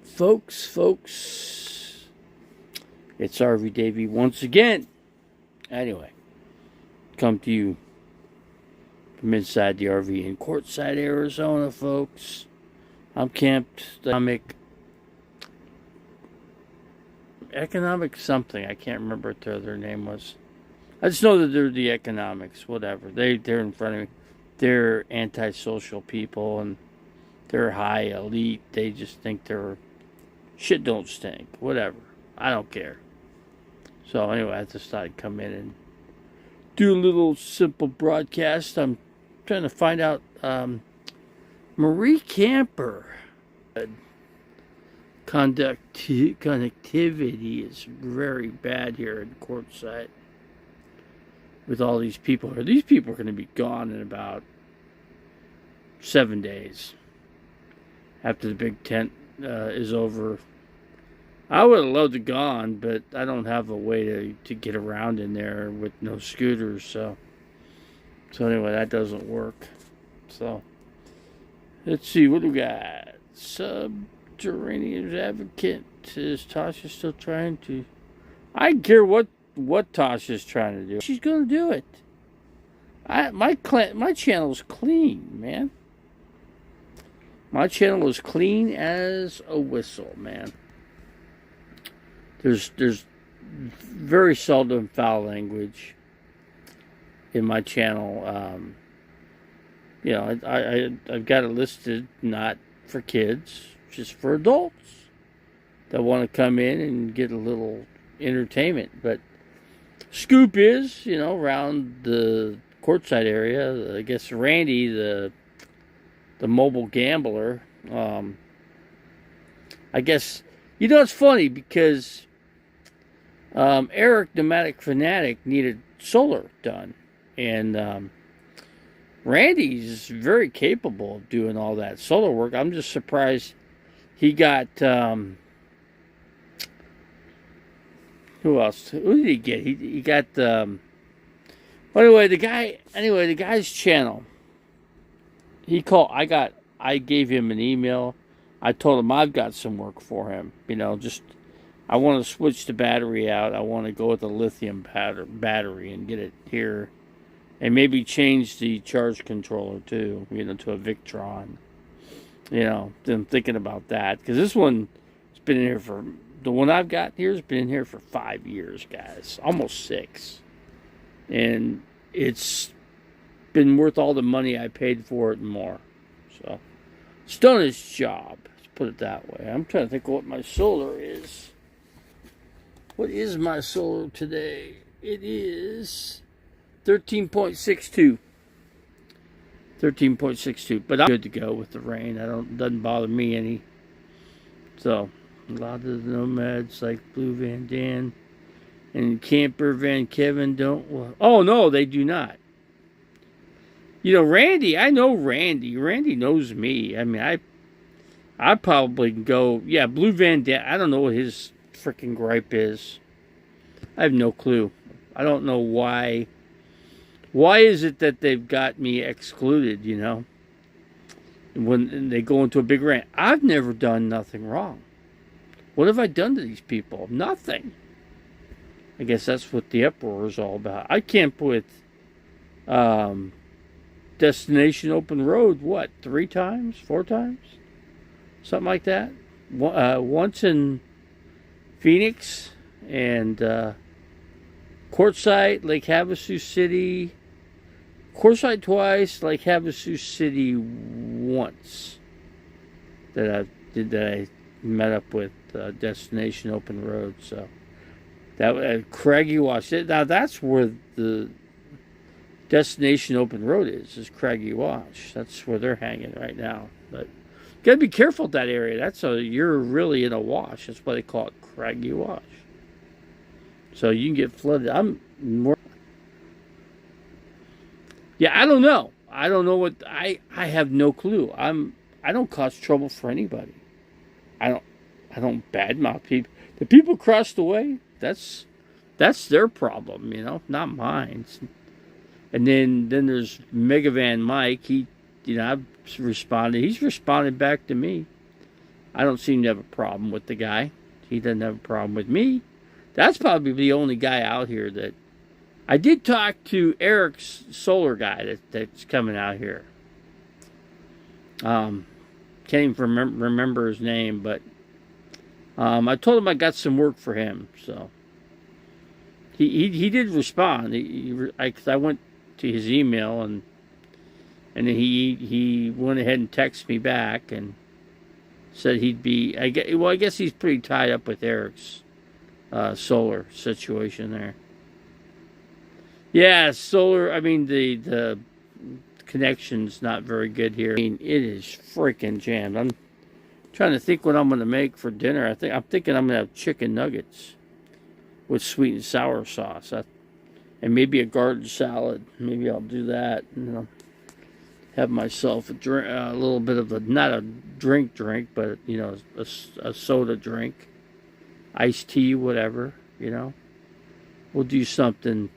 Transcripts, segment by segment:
Folks, it's RV Davey once again. Anyway, come to you from inside the RV in Quartzsite, Arizona, folks. I'm camped. Economic something. I can't remember what their name was. I just know that they're the economics, whatever. They're in front of me. They're antisocial people and they're high elite. They just think they're shit don't stink. Whatever. I don't care. So anyway, I just thought I'd come in and do a little simple broadcast. I'm trying to find out Marie Camper. Connectivity is very bad here in Quartzsite with all these people here. These people are going to be gone in about 7 days after the big tent is over. I would have loved to gone, but I don't have a way to get around in there with no scooters. So anyway, that doesn't work. So let's see, what do we got? Subterranean Advocate. Is Tasha still trying to? I don't care what Tasha's trying to do. She's gonna do it. My channel's clean, man. My channel is clean as a whistle, man. There's very seldom foul language in my channel. I've got it listed not for kids, just for adults that want to come in and get a little entertainment. But scoop is, around the Quartzsite area, I guess Randy, the mobile gambler, I guess, it's funny because Eric, Nomadic Fanatic, needed solar done. And Randy's very capable of doing all that solar work. I'm just surprised he got... who else? Who did he get? He got... Anyway, the guy's channel. He called... I gave him an email. I told him I've got some work for him. I want to switch the battery out. I want to go with a lithium battery and get it here. And maybe change the charge controller too, to a Victron. I'm thinking about that. Because this one has been in here for... The one I've got here has been in here for 5 years, guys. Almost 6. And it's been worth all the money I paid for it and more. So, it's done its job. Let's put it that way. I'm trying to think what my solar is. What is my solar today? It is 13.62. 13.62. But I'm good to go with the rain. Doesn't bother me any. So, a lot of the nomads like Blue Van Dan and Camper Van Kevin don't... Oh, no, they do not. Randy, I know Randy. Randy knows me. I mean, I probably can go... Yeah, Blue Van Dan, I don't know what his freaking gripe is. I have no clue. I don't know why. Why is it that they've got me excluded, when they go into a big rant? I've never done nothing wrong. What have I done to these people? Nothing. I guess that's what the uproar is all about. I camped with Destination Open Road, 3 times? 4 times? Something like that. Once in Phoenix and Quartzsite, Lake Havasu City. Quartzsite twice, Lake Havasu City once. That I met up with Destination Open Road. So that Craggy Wash. Now that's where the Destination Open Road is Craggy Wash. That's where they're hanging right now. But you gotta be careful with that area. You're really in a wash. That's why they call it Craggy Wash. So you can get flooded. I don't know. I don't know what I have no clue. I don't cause trouble for anybody. I don't badmouth people. The people across the way, that's their problem, not mine. And then there's Megavan Mike. I've responded. He's responded back to me. I don't seem to have a problem with the guy. He doesn't have a problem with me. That's probably the only guy out here that... I did talk to Eric's solar guy that's coming out here. Can't even remember his name, but I told him I got some work for him. So he did respond. I went to his email and then he went ahead and texted me back and said he'd be. I guess he's pretty tied up with Eric's solar situation there. Yeah, solar. I mean the connection's not very good here. I mean, it is freaking jammed. I'm trying to think what I'm going to make for dinner. I'm thinking I'm going to have chicken nuggets with sweet and sour sauce, and maybe a garden salad. Maybe I'll do that. And have myself a drink, a little bit of not a drink, but a soda drink, iced tea, whatever. We'll do something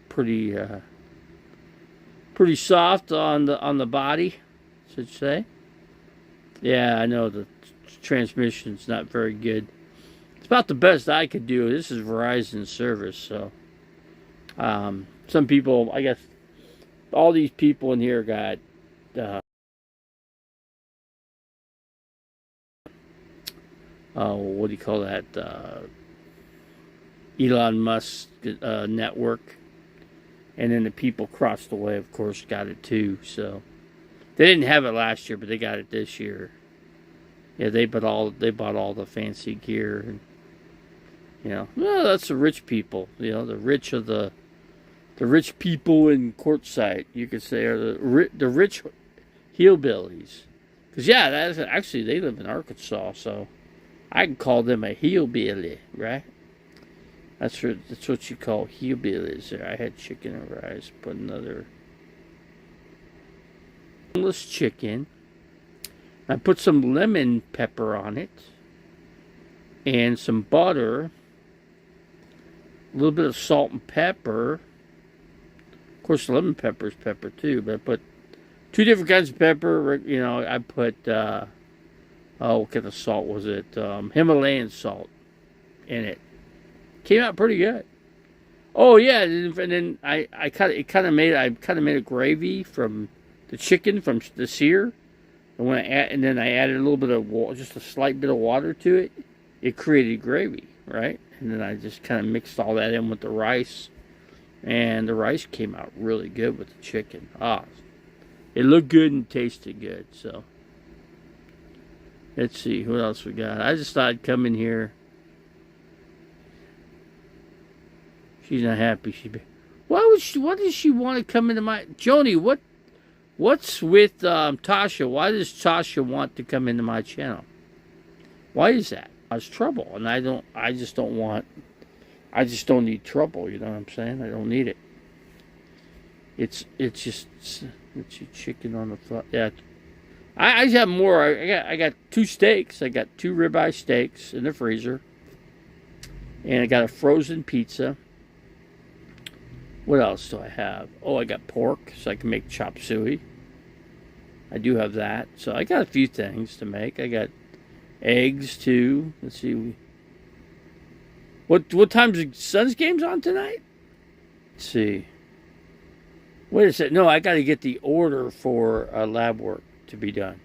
pretty soft on the body, should say. Yeah, I know the transmission's not very good. It's about the best I could do. This is Verizon service, so some people, I guess, all these people in here got what do you call that? Elon Musk network. And then the people across the way, of course, got it too. So they didn't have it last year, but they got it this year. Yeah, they bought all the fancy gear, and well, that's the rich people. The rich of the rich people in Quartzsite, you could say, are the rich hillbillies. Because yeah, that's actually they live in Arkansas, so I can call them a hillbilly, right? That's what you call hillbillies there. I had chicken and rice. Put another boneless chicken. I put some lemon pepper on it. And some butter. A little bit of salt and pepper. Of course, lemon pepper is pepper too. But I put 2 different kinds of pepper. I put, what kind of salt was it? Himalayan salt in it. Came out pretty good. Oh yeah, and then I kind of made a gravy from the chicken from the sear, and then I added a little bit of just a slight bit of water to it. It created gravy, right? And then I just kind of mixed all that in with the rice, and the rice came out really good with the chicken. It looked good and tasted good. So let's see what else we got. I just thought I'd come in here. She's not happy. Why does she want to come into my... Joni, what's with Tasha? Why does Tasha want to come into my channel? Why is that? It's trouble, and I just don't need trouble, you know what I'm saying? I don't need it. It's just chicken on the front. Yeah. I have more. I got 2 steaks. I got 2 ribeye steaks in the freezer. And I got a frozen pizza. What else do I have? Oh, I got pork, so I can make chop suey. I do have that. So I got a few things to make. I got eggs, too. Let's see. What time's the Suns games on tonight? Let's see. Wait a second. No, I got to get the order for lab work to be done.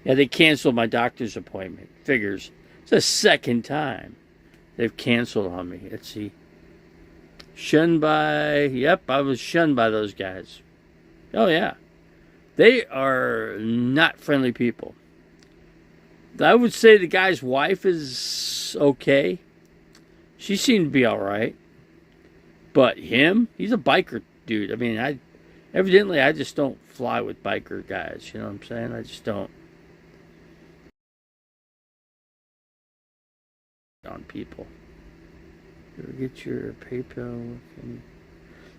Yeah, they canceled my doctor's appointment. Figures. It's the second time they've canceled on me. Let's see. Shunned by... Yep, I was shunned by those guys. Oh, yeah. They are not friendly people. I would say the guy's wife is okay. She seemed to be all right. But him, he's a biker dude. I mean, evidently I just don't fly with biker guys. You know what I'm saying? I just don't. On people. Get your PayPal.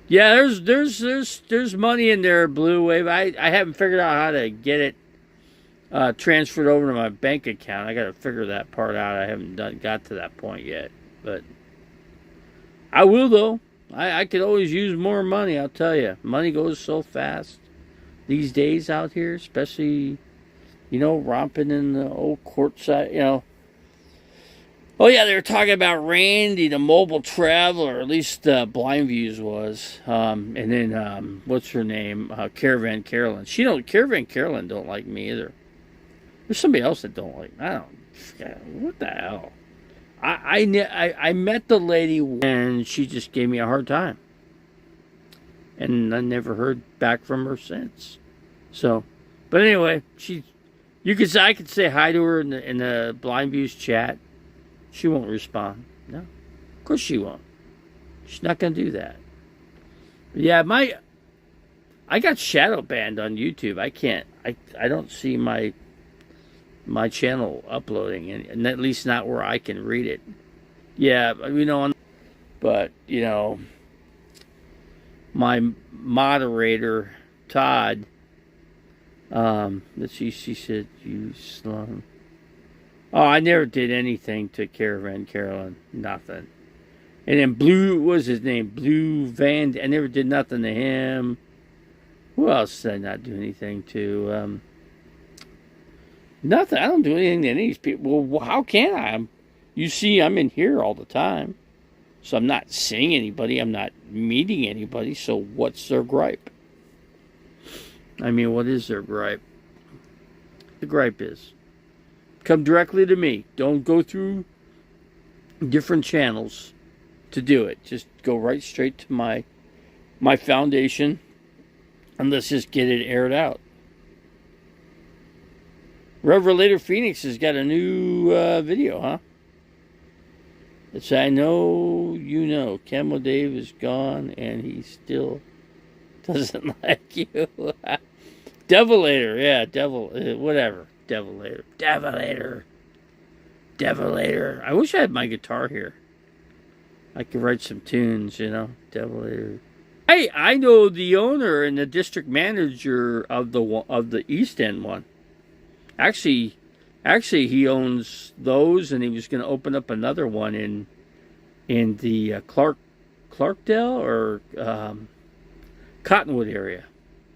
Yeah, there's money in there, Blue Wave. I haven't figured out how to get it transferred over to my bank account. I got to figure that part out. I haven't got to that point yet, but I will though. I could always use more money. I'll tell you, money goes so fast these days out here, especially You know, romping in the old courtside, you know. Oh yeah, they were talking about Randy, the mobile traveler. At least Blind Views was, and then what's her name? Caravan Carolyn. She don't. Caravan Carolyn don't like me either. There's somebody else that don't like me. I don't. What the hell? I met the lady and she just gave me a hard time, and I never heard back from her since. So, but anyway, I could say hi to her in the Blind Views chat. She won't respond. No, of course she won't. She's not gonna do that. Yeah, I got shadow banned on YouTube. I can't. I don't see my channel uploading, and at least not where I can read it. Yeah, you know, but you know, my moderator Todd. Let's see. She said you slum. Oh, I never did anything to Caravan Carolyn. Nothing. And then Blue, what was his name? Blue Van. I never did nothing to him. Who else did I not do anything to? Nothing. I don't do anything to any of these people. Well, how can I? You see, I'm in here all the time. So I'm not seeing anybody. I'm not meeting anybody. So what's their gripe? I mean, what is their gripe? The gripe is, come directly to me. Don't go through different channels to do it. Just go right straight to my foundation, and let's just get it aired out. Revelator Phoenix has got a new video, huh? It's I know you know. Camel Dave is gone, and he still doesn't like you. Devilator, yeah, whatever. Devilator. I wish I had my guitar here. I could write some tunes, you know. Devilator. I know the owner and the district manager of the East End one. Actually, he owns those, and he was going to open up another one in the Clarkdale or Cottonwood area.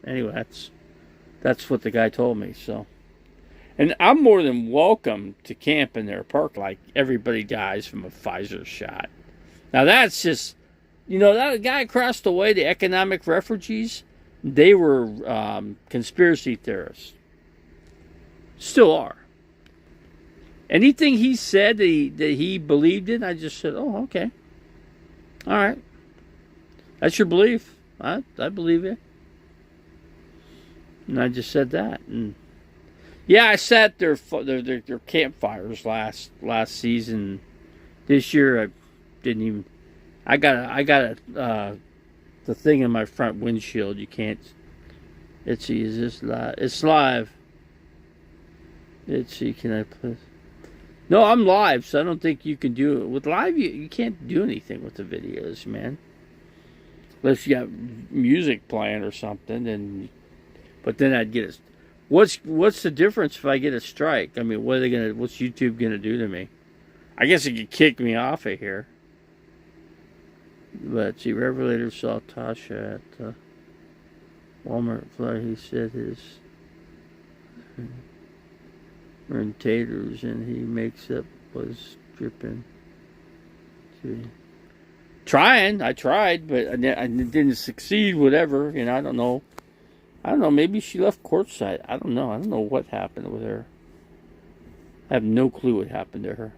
Anyway, that's what the guy told me. So, and I'm more than welcome to camp in their park. Like everybody dies from a Pfizer shot. Now that's just, you know, that guy across the way, the economic refugees, they were conspiracy theorists. Still are. Anything he said that he believed in, I just said, oh, okay. All right. That's your belief. I believe it. And I just said that. And yeah, I sat their campfires last season. This year I didn't even. I got the thing in my front windshield. You can't. Let's see. Is this live? It's live. Let's see. Can I put? No, I'm live, so I don't think you can do it. With live, you can't do anything with the videos, man. Unless you got music playing or something, but then I'd get a. What's the difference if I get a strike? I mean, what's YouTube gonna do to me? I guess it could kick me off of here. But see, Revelator saw Tasha at Walmart flyer. He said his and taters, and he makes up was dripping. I tried, but I didn't succeed. Whatever, you know. I don't know. Maybe she left courtside. I don't know. I don't know what happened with her. I have no clue what happened to her.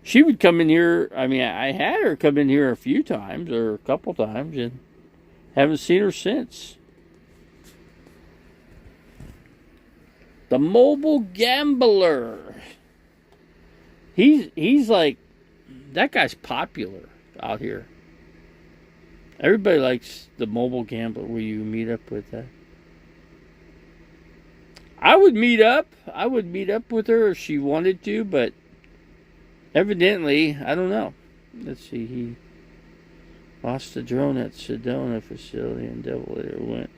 She would come in here. I mean, I had her come in here a few times or a couple times, and haven't seen her since. The Mobile Gambler. He's like, that guy's popular out here. Everybody likes the Mobile Gambler. Will you meet up with that? I would meet up with her if she wanted to, but evidently, I don't know. Let's see, he lost the drone at Sedona facility, and Devilator went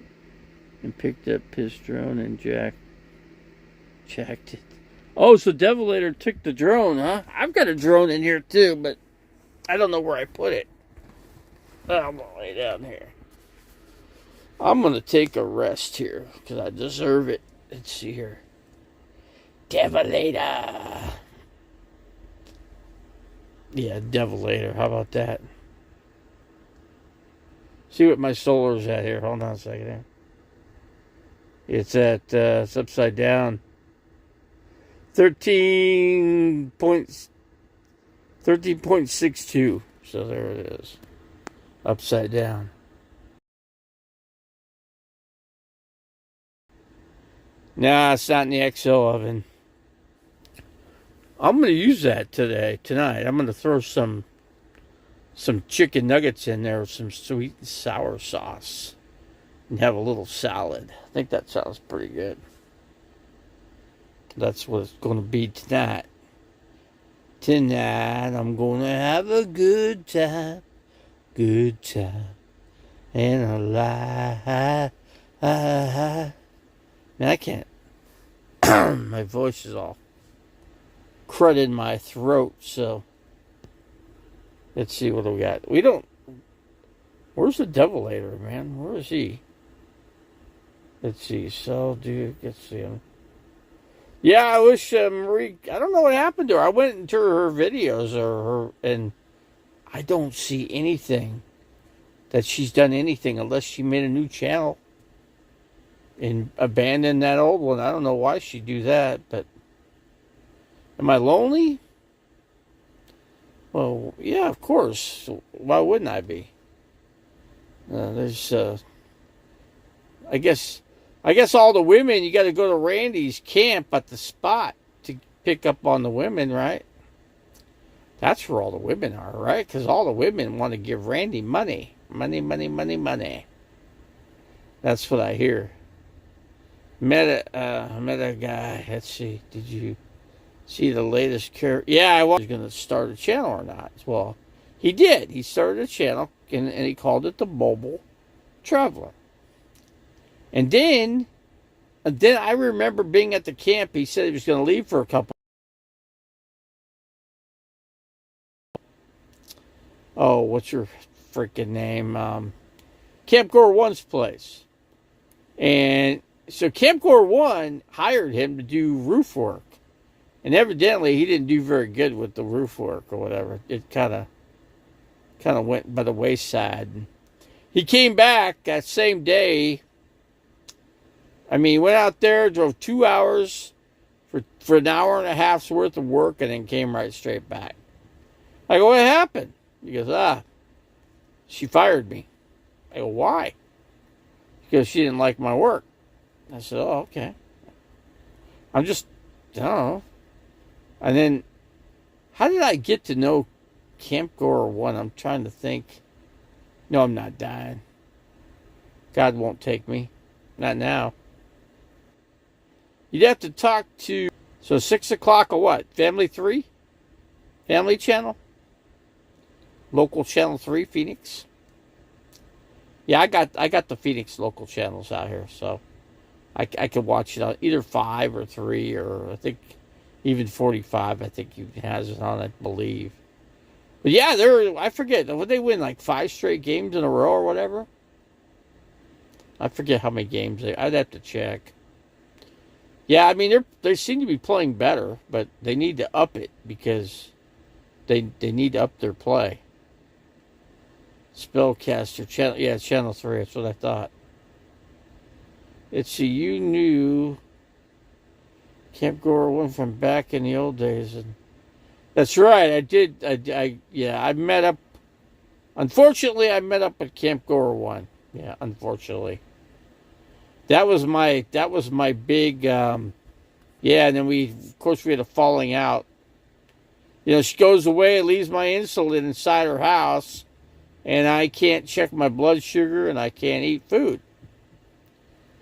and picked up his drone and jacked it. Oh, so Devilator took the drone, huh? I've got a drone in here too, but I don't know where I put it. I'm gonna lay down here. I'm gonna take a rest here because I deserve it. Let's see here. Devolator. Yeah, Devolator. How about that? See what my solar's at here. Hold on a second here. It's at, it's upside down. 13.62. So there it is. Upside down. Nah, it's not in the XO oven. I'm going to use that tonight. I'm going to throw some chicken nuggets in there with some sweet and sour sauce and have a little salad. I think that sounds pretty good. That's what it's going to be tonight. Tonight I'm going to have a good time. Good time. And a lie. Man, I can't. My voice is all crud in my throat, so let's see what we got. We don't. Where's the Devolator, man? Where is he? Let's see. So, dude, let's see him. Yeah, I wish Marie. I don't know what happened to her. I went into her videos and I don't see anything that she's done anything unless she made a new channel and abandoned that old one. I don't know why she'd do that, but am I lonely? Well, yeah, of course. Why wouldn't I be? I guess all the women, you got to go to Randy's camp at the spot to pick up on the women, right? That's where all the women are, right? Because all the women want to give Randy money. Money, money, money, money. That's what I hear. Met a guy. Let's see. Did you see the latest character? Yeah, I was going to start a channel or not. Well, he did. He started a channel, and he called it The Mobile Traveler. And then I remember being at the camp. He said he was going to leave for a couple. Oh, what's your freaking name? Camp Gore One's place. And so Camp Gore One hired him to do roof work. And evidently he didn't do very good with the roof work or whatever. It kind of went by the wayside. He came back that same day. I mean, he went out there, drove 2 hours for an hour and a half's worth of work, and then came right straight back. I go, what happened? He goes, she fired me. I go, why? Because she didn't like my work. I said, oh, okay. I don't know. And then, how did I get to know Camp Gore One? I'm trying to think. No, I'm not dying. God won't take me. Not now. You'd have to talk to... So 6 o'clock or what? Family 3? Family channel? Local channel 3, Phoenix? Yeah, I got the Phoenix local channels out here, so I can watch it on either 5 or 3, or I think even 45. I think he has it on, I believe. But yeah, I forget. Would they win like 5 straight games in a row or whatever? I forget how many games I'd have to check. Yeah, I mean they seem to be playing better, but they need to up it because they need to up their play. Spellcaster channel, yeah, channel 3. That's what I thought. Let's see. You knew Camp Gore One from back in the old days, and that's right. I did. I met up. Unfortunately, I met up at Camp Gore One. Yeah, unfortunately. That was my big. Yeah, and then of course, we had a falling out. You know, she goes away, leaves my insulin inside her house, and I can't check my blood sugar, and I can't eat food.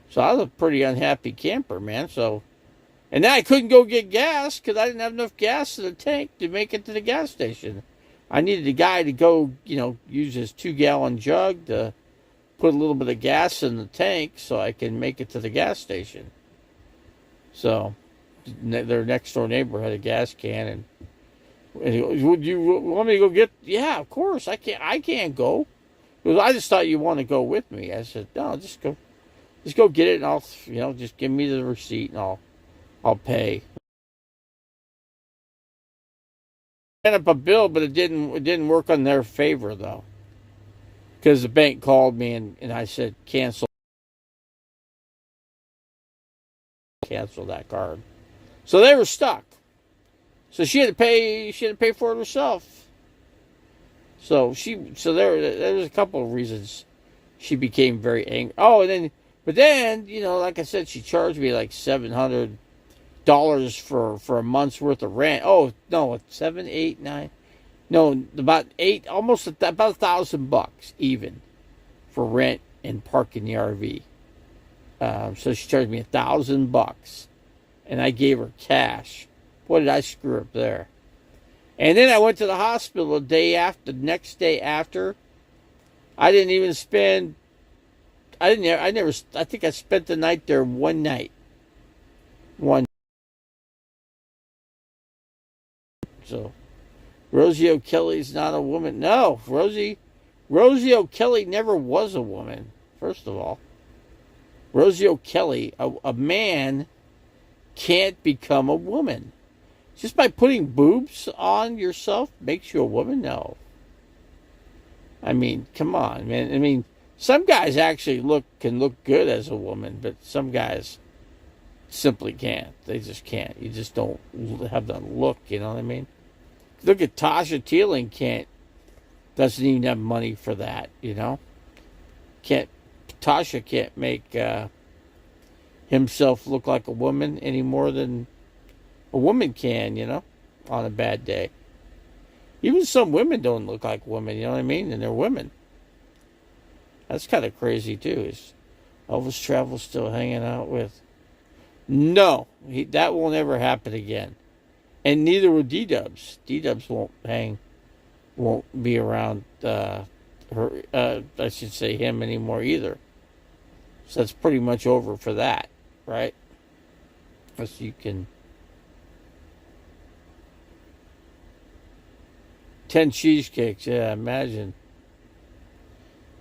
So I was a pretty unhappy camper, man. So, and then I couldn't go get gas because I didn't have enough gas in the tank to make it to the gas station. I needed a guy to go, use his 2-gallon jug to put a little bit of gas in the tank so I can make it to the gas station. So, their next door neighbor had a gas can, and he goes, would you want me to go get? Yeah, of course. I can't go. He goes, I just thought you want to go with me. I said, no, just go get it, and I'll, just give me the receipt, and I'll pay. ran up a bill, but it didn't work on their favor though, because the bank called me and I said cancel that card. So they were stuck. So she had to pay. She had to pay for it herself. So there was a couple of reasons she became very angry. Oh, but then like I said, she charged me like $700 for a month's worth of rent. Oh no, 7, 8, 9. No, about eight, almost about $1,000 even for rent and parking the RV. So she charged me $1,000, and I gave her cash. What did I screw up there? And then I went to the hospital the next day after. I didn't even spend. I think I spent the night there one night. So Rosie O'Kelly's not a woman. No, Rosie O'Kelly never was a woman. First of all, Rosie O'Kelly, a man can't become a woman. Just by putting boobs on yourself makes you a woman? No. I mean, come on, man. I mean, some guys actually can look good as a woman, but some guys simply can't. They just can't. You just don't have the look, you know what I mean? Look at Tasha Teeling doesn't even have money for that, Tasha can't make himself look like a woman any more than a woman can, on a bad day. Even some women don't look like women, you know what I mean? And they're women. That's kind of crazy, too. Is Elvis Travel still hanging out with? No, that will never happen again. And neither will D-Dubs. D-Dubs won't be around I should say him anymore either. So that's pretty much over for that, right? Unless you can 10 cheesecakes, yeah, imagine.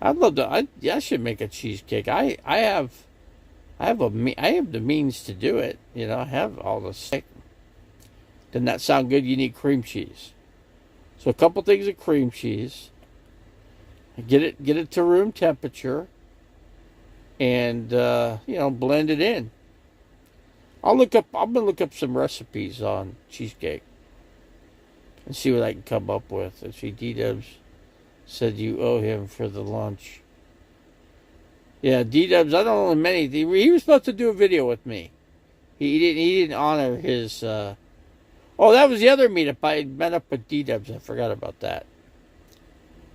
I'd love to. I should make a cheesecake. I have the means to do it. I have all the steak. Doesn't that sound good? You need cream cheese. So a couple things of cream cheese. Get it to room temperature, and blend it in. I'm gonna look up some recipes on cheesecake and see what I can come up with. And see, D-Dubs said you owe him for the lunch. Yeah, D-Dubs, I don't know many. He was supposed to do a video with me. He didn't honor his. That was the other meetup. I met up with D-Dubs. I forgot about that.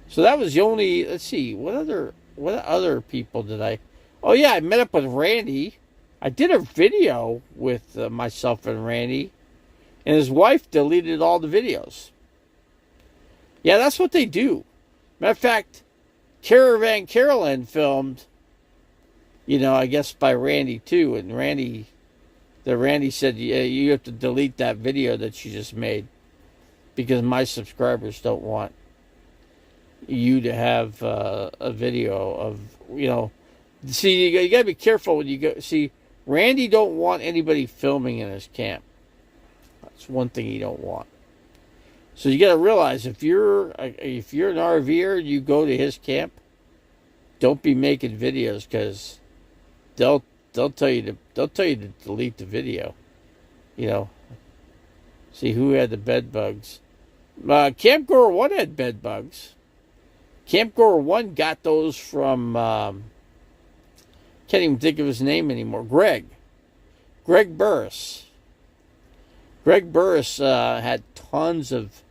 So that was the only. Let's see, what other people did I? Oh yeah, I met up with Randy. I did a video with myself and Randy, and his wife deleted all the videos. Yeah, that's what they do. Matter of fact, Caravan Carolyn filmed, I guess by Randy too, and Randy said, yeah, you have to delete that video that you just made because my subscribers don't want you to have a video of, see, you got to be careful when you go. See, Randy don't want anybody filming in his camp. That's one thing he don't want. So you got to realize if you're an RVer, you go to his camp, don't be making videos because they'll tell you to delete the video. See who had the bed bugs. Camp Grower 1 had bed bugs. Camp Grower 1 got those from can't even think of his name anymore. Greg Burris. Greg Burris had tons of.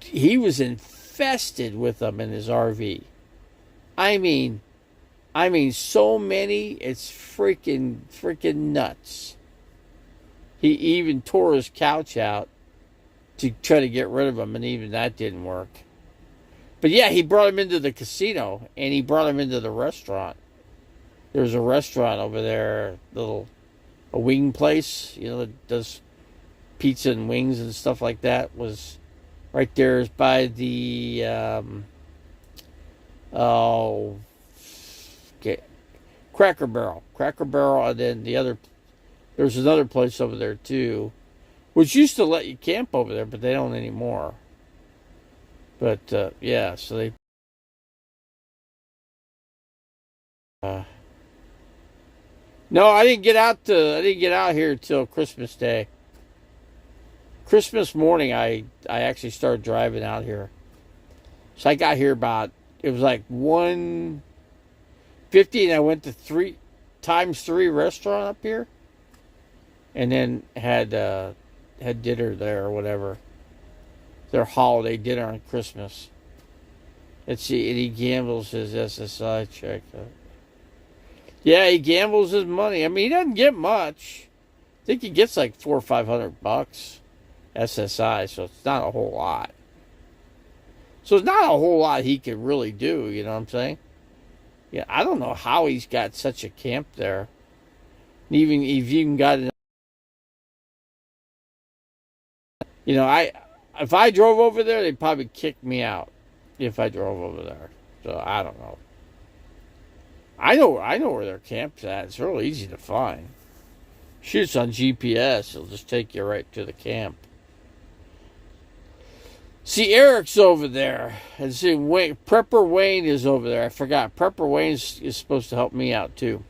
He was infested with them in his RV. I mean, so many, it's freaking nuts. He even tore his couch out to try to get rid of them, and even that didn't work. But yeah, he brought him into the casino, and he brought him into the restaurant. There's a restaurant over there, a wing place, that does pizza and wings and stuff like that. Was right there by the Cracker Barrel, and then there's another place over there too. which used to let you camp over there, but they don't anymore. But yeah, so they. No, I didn't get out. I didn't get out here till Christmas Day. Christmas morning, I actually started driving out here. So I got here about, it was like 1:50, and I went to 3x3 restaurant up here, and then had dinner there or whatever. Their holiday dinner on Christmas. Let's see, and he gambles his SSI check. Yeah, he gambles his money. I mean, he doesn't get much. I think he gets like $400 or $500 SSI, so it's not a whole lot. So it's not a whole lot he could really do, you know what I'm saying? Yeah, I don't know how he's got such a camp there. Even if you even got, you know, if I drove over there, they'd probably kick me out if I drove over there. So I don't know. I know where their camp's at. It's real easy to find. Shoots on GPS. It'll just take you right to the camp. See, Eric's over there. And see, Prepper Wayne is over there. I forgot. Prepper Wayne is supposed to help me out, too.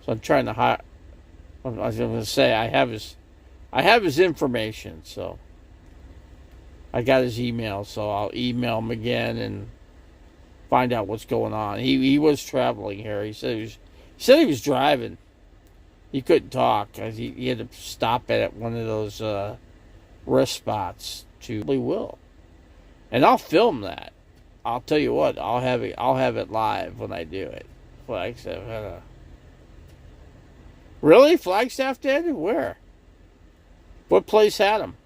So I'm trying to hire. I was going to say, I have his information, so. I got his email, so I'll email him again and find out what's going on. He was traveling here. He said he was driving. He couldn't talk. He had to stop at one of those rest spots. We will, and I'll film that. I'll tell you what. I'll have it live when I do it. Flagstaff. Really? Flagstaff did? Where? What place had him?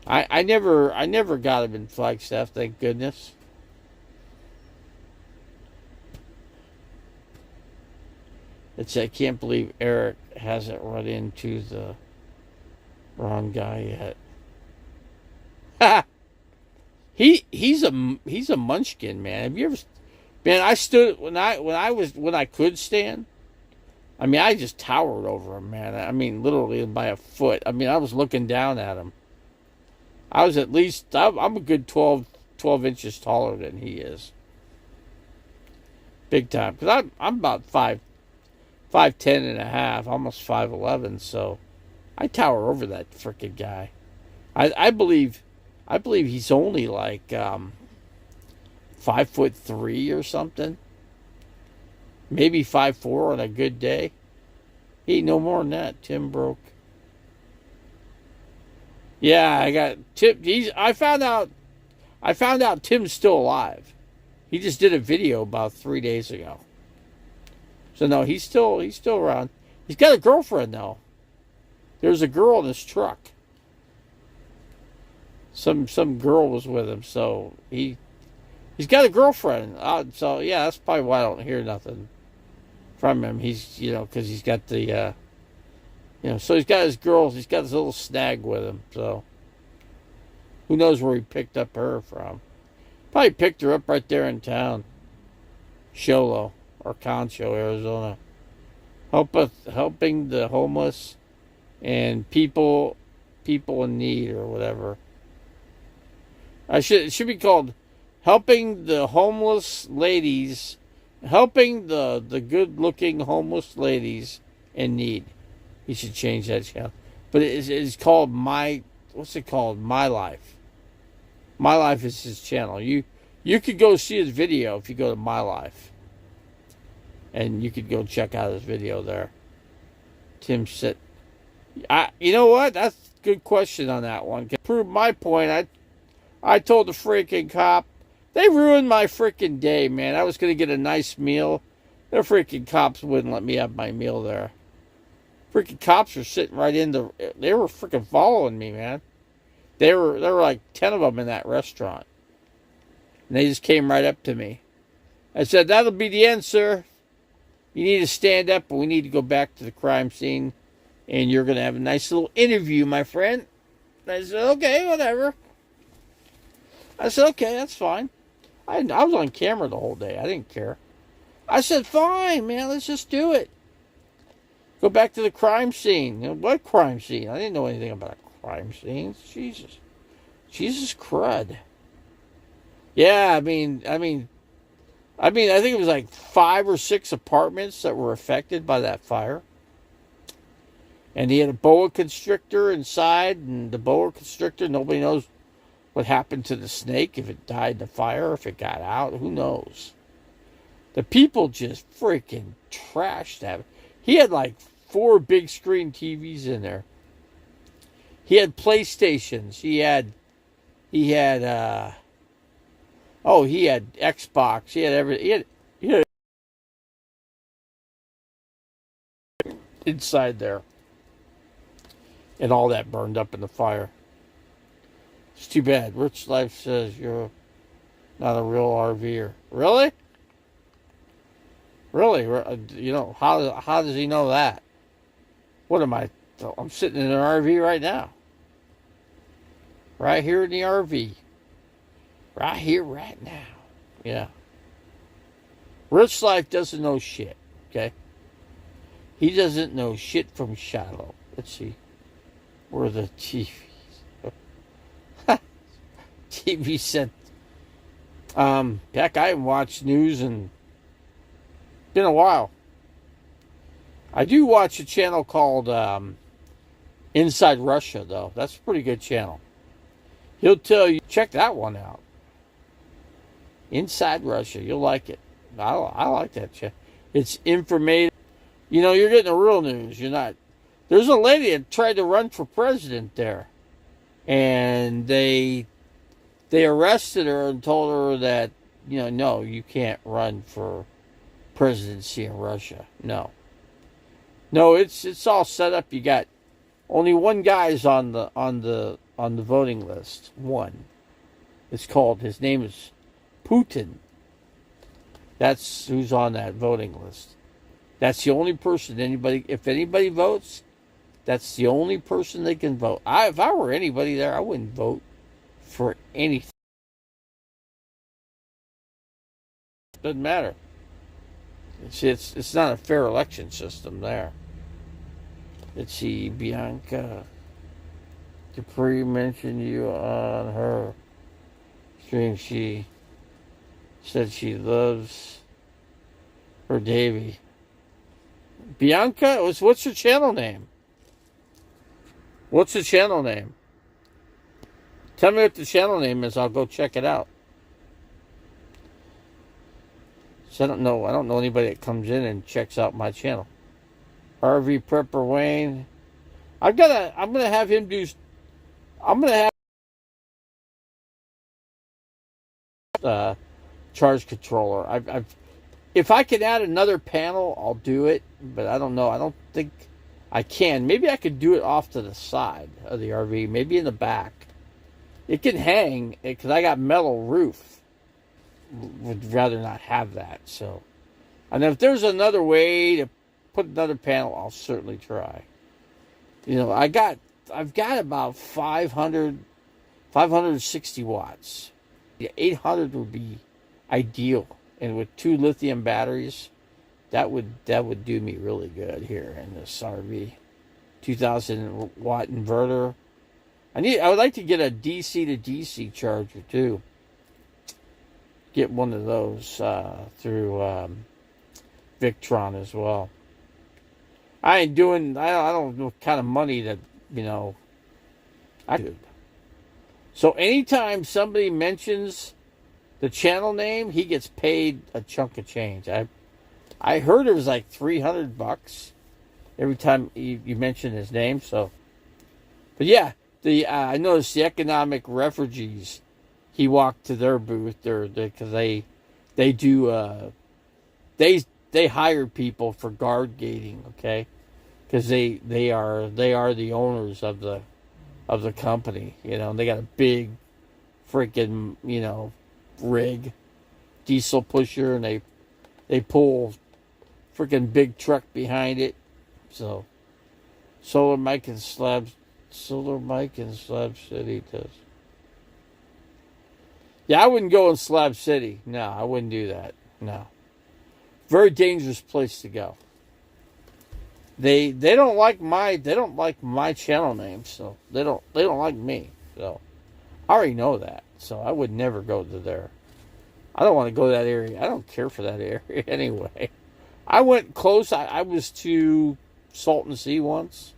I never got him in Flagstaff, thank goodness. I can't believe Eric hasn't run into the wrong guy yet. He's a munchkin, man. Have you ever? Man, I stood when I could stand. I mean, I just towered over him, man. I mean, literally by a foot. I mean, I was looking down at him. I was at least, I'm a good 12 inches taller than he is. Big time. Because I'm about 5'10 and a half, almost 5'11", so I tower over that frickin' guy. I believe he's only like 5'3" or something. Maybe 5'4" on a good day. He ain't no more than that. Tim broke. Yeah, I got Tim. I found out Tim's still alive. He just did a video about 3 days ago. So no, he's still around. He's got a girlfriend though. There's a girl in his truck. Some girl was with him, so he's got a girlfriend. So yeah, that's probably why I don't hear nothing from him. He's because he's got the. So he's got his girls, he's got his little snag with him, so who knows where he picked up her from. Probably picked her up right there in town. Sholo, or Concho, Arizona. Helping the homeless and people in need or whatever. It should be called Helping the Homeless Ladies, Helping the good-looking homeless ladies in need. He should change that channel. But it's called what's it called? My Life. My Life is his channel. You could go see his video if you go to My Life. And you could go check out his video there. Tim said, you know what? That's a good question on that one. To prove my point, I told the freaking cop, they ruined my freaking day, man. I was going to get a nice meal. The freaking cops wouldn't let me have my meal there. Freaking cops were sitting right they were freaking following me, man. There were like 10 of them in that restaurant. And they just came right up to me. I said, that'll be the end, sir. You need to stand up, and we need to go back to the crime scene. And you're going to have a nice little interview, my friend. And I said, okay, whatever. I said, okay, that's fine. I was on camera the whole day. I didn't care. I said, fine, man, let's just do it. Go back to the crime scene. What crime scene? I didn't know anything about a crime scene. Jesus crud. Yeah, I think it was like 5 or 6 apartments that were affected by that fire. And he had a boa constrictor inside, and the boa constrictor, nobody knows what happened to the snake, if it died in the fire, if it got out, who knows. The people just freaking trashed that. He had like 4 big screen TVs in there. He had PlayStations. He had Xbox. He had everything. He had inside there. And all that burned up in the fire. It's too bad. Rich Life says you're not a real RVer. Really? Really? How does he know that? What am I? I'm sitting in an RV right now. Right here in the RV. Right here, right now. Yeah. Rich Life doesn't know shit, okay? He doesn't know shit from Shiloh. Let's see. Where are the TVs? TV set. Heck, I haven't watched news in been a while. I do watch a channel called Inside Russia, though. That's a pretty good channel. He'll tell you, check that one out. Inside Russia, you'll like it. I like that channel. It's informative. You're getting the real news. You're not. There's a lady that tried to run for president there, and they arrested her and told her that no, you can't run for presidency in Russia. No, it's all set up. You got only one guy's on the voting list. One. His name is Putin. That's who's on that voting list. That's the only person if anybody votes, that's the only person they can vote. If I were anybody there, I wouldn't vote for anything. Doesn't matter. It's not a fair election system there. Let's see, Bianca Dupree mentioned you on her stream. She said she loves her Davy. Bianca, what's your channel name? What's the channel name? Tell me what the channel name is. I'll go check it out. So I don't know anybody that comes in and checks out my channel. RV Prepper Wayne. I'm gonna have him do. I'm gonna have charge controller. If I can add another panel, I'll do it. But I don't know. I don't think I can. Maybe I could do it off to the side of the RV. Maybe in the back. It can hang because I got metal roof. Would rather not have that. So, and if there's another way to put another panel, I'll certainly try. I've got about 560 watts. Yeah, 800 would be ideal, and with 2 lithium batteries, that would do me really good here in this RV. 2,000 watt inverter. I would like to get a DC to DC charger too. Get one of those through Victron as well. I don't know what kind of money that I do. So anytime somebody mentions the channel name, he gets paid a chunk of change. I heard it was like $300 every time you mention his name. So, but yeah, I noticed the economic refugees. He walked to their booth because they hire people for guard gating, okay? Because they are the owners of the company, They got a big freaking rig, diesel pusher, and they pull freaking big truck behind it. So Solar Mike in Slab City does. Yeah, I wouldn't go in Slab City. No, I wouldn't do that. No. Very dangerous place to go. they don't like my channel name, so they don't like me. So I already know that. So I would never go to there. I don't want to go to that area. I don't care for that area anyway. I went close. I was to Salton Sea once,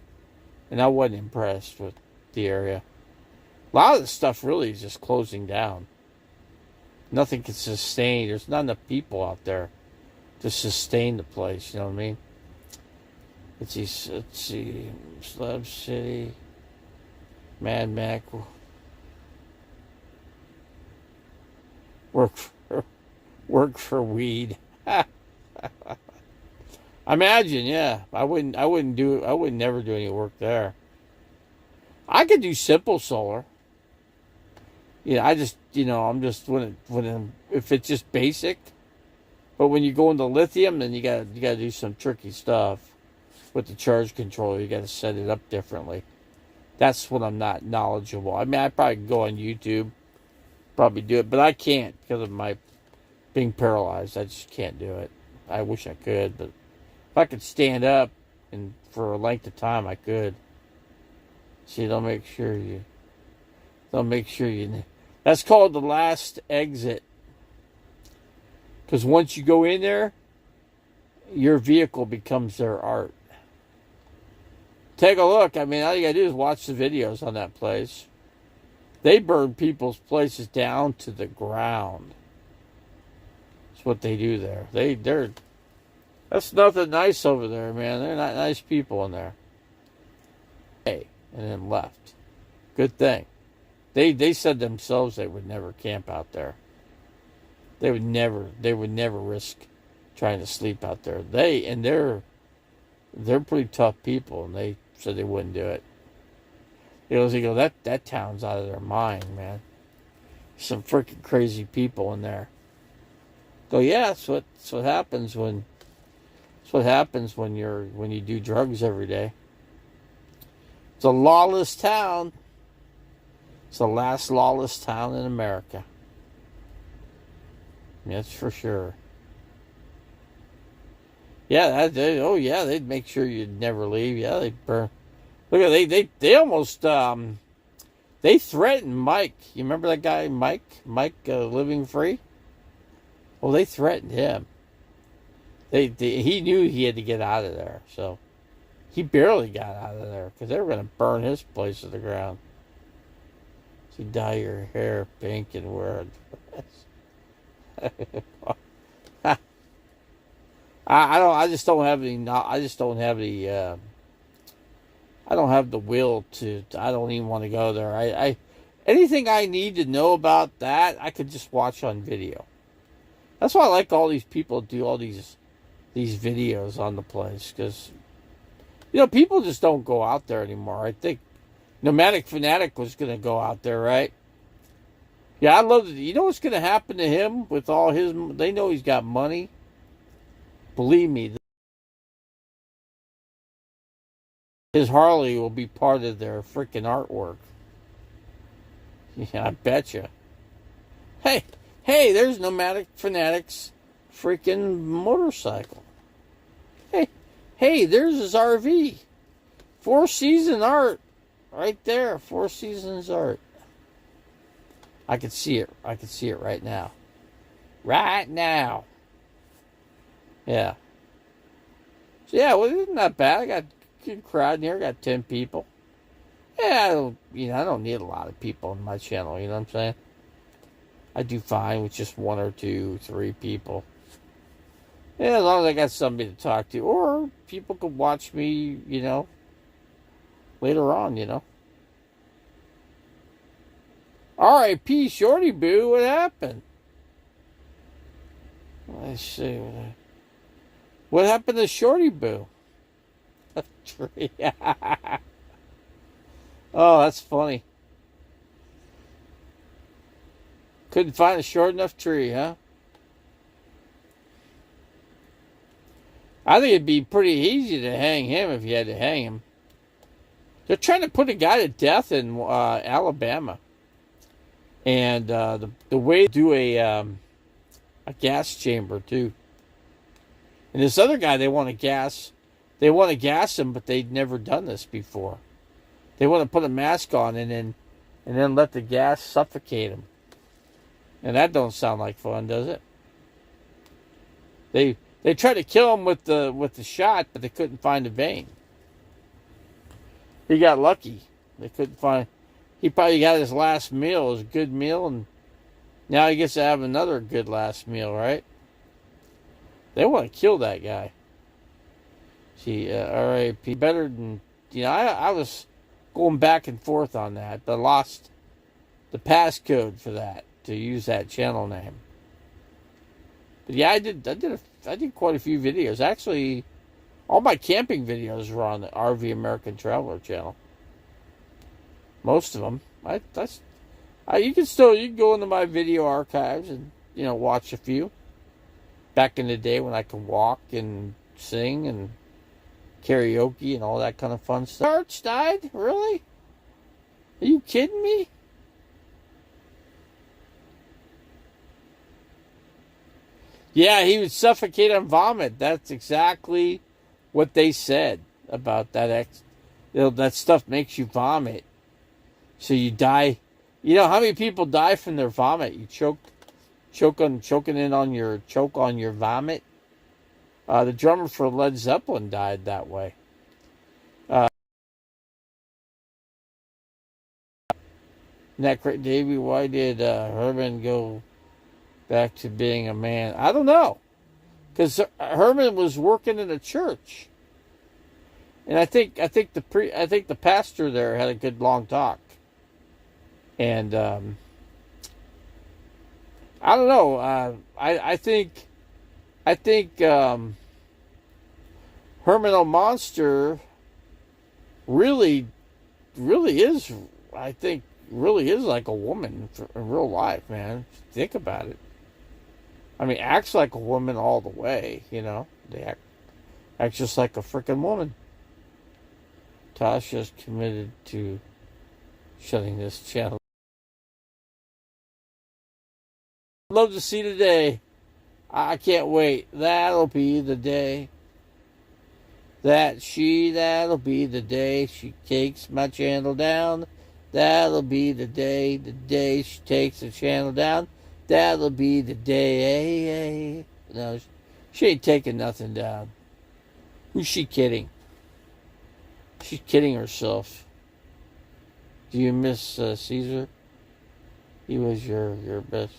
and I wasn't impressed with the area. A lot of the stuff really is just closing down. Nothing can sustain. There's not enough people out there to sustain the place. You know what I mean? Let's see. Slab City, Mad Mac. Work for weed. I imagine, yeah. I would never do any work there. I could do simple solar. Yeah, I'm just if it's just basic. But when you go into lithium, then you gotta do some tricky stuff with the charge controller. You gotta set it up differently. That's what I'm not knowledgeable. I mean, I probably could go on YouTube, probably do it, but I can't because of my being paralyzed. I just can't do it. I wish I could, but if I could stand up and for a length of time, I could. See, they'll make sure you. That's called the last exit. Because once you go in there, your vehicle becomes their art. Take a look. I mean, all you gotta do is watch the videos on that place. They burn people's places down to the ground. That's what they do there. That's nothing nice over there, man. They're not nice people in there. Hey, and then left. Good thing. They said themselves they would never camp out there. They would never risk trying to sleep out there. They're pretty tough people, and they said they wouldn't do it. They go, that town's out of their mind, man. Some freaking crazy people in there. Go, yeah, that's what happens when you do drugs every day. It's a lawless town. It's the last lawless town in America. That's for sure. Yeah, they'd make sure you'd never leave. Yeah, they'd burn. Look at they almost they threatened Mike. You remember that guy, Mike? Living Free. Well, they threatened him. He knew he had to get out of there, so he barely got out of there because they were going to burn his place to the ground. So you dye your hair pink and wear a dress. I just don't have any. I just don't have the. I don't have the will to. I don't even want to go there. Anything I need to know about that, I could just watch on video. That's why I like all these people do all these videos on the place, because people just don't go out there anymore. I think Nomadic Fanatic was going to go out there, right? Yeah, I love it. You know what's going to happen to him with all his... They know he's got money. Believe me, his Harley will be part of their freaking artwork. Yeah, I betcha. Hey, there's Nomadic Fanatic's freaking motorcycle. Hey, there's his RV. 4 Seasons art. Right there, 4 Seasons art. I can see it. I can see it right now. Right now. Yeah. So yeah, well, isn't that bad? I got a good crowd in here. I got 10 people. Yeah, I don't need a lot of people on my channel. You know what I'm saying? I do fine with just 1 or 2, 3 people. Yeah, as long as I got somebody to talk to, or people could watch me, later on, R.I.P. Shorty Boo, what happened? Let's see. What happened to Shorty Boo? A tree. Oh, that's funny. Couldn't find a short enough tree, huh? I think it'd be pretty easy to hang him if you had to hang him. They're trying to put a guy to death in Alabama. And the way to do a gas chamber, too. And this other guy, they want to they want to gas him, but they'd never done this before. They want to put a mask on and then let the gas suffocate him. And that don't sound like fun, does it? They tried to kill him with the shot, but they couldn't find a vein. He got lucky. They couldn't find. He probably got his last meal, his good meal, and now he gets to have another good last meal, right? They want to kill that guy. See, R.I.P. Better than, I was going back and forth on that, but I lost the passcode for that to use that channel name. But yeah, I did quite a few videos. Actually, all my camping videos were on the RV American Traveler channel. Most of them. You can go into my video archives and watch a few. Back in the day when I could walk and sing and karaoke and all that kind of fun stuff. Arch died? Really? Are you kidding me? Yeah, he would suffocate on vomit. That's exactly what they said about that. That stuff makes you vomit. So you die. You know how many people die from their vomit? You choke on your vomit. The drummer for Led Zeppelin died that way. Davey, why did Herman go back to being a man? I don't know, because Herman was working in a church, and I think the pastor there had a good long talk, and I don't know. I think Herman O' Monster really is. I think really is like a woman in real life, man. Think about it. I mean, acts like a woman all the way. They act just like a freaking woman. Tasha's committed to shutting this channel. Love to see the day. I can't wait. That'll be the day. That'll be the day she takes my channel down. That'll be the day she takes the channel down. That'll be the day. No, she ain't taking nothing down. Who's she kidding? She's kidding herself. Do you miss Caesar? He was your best.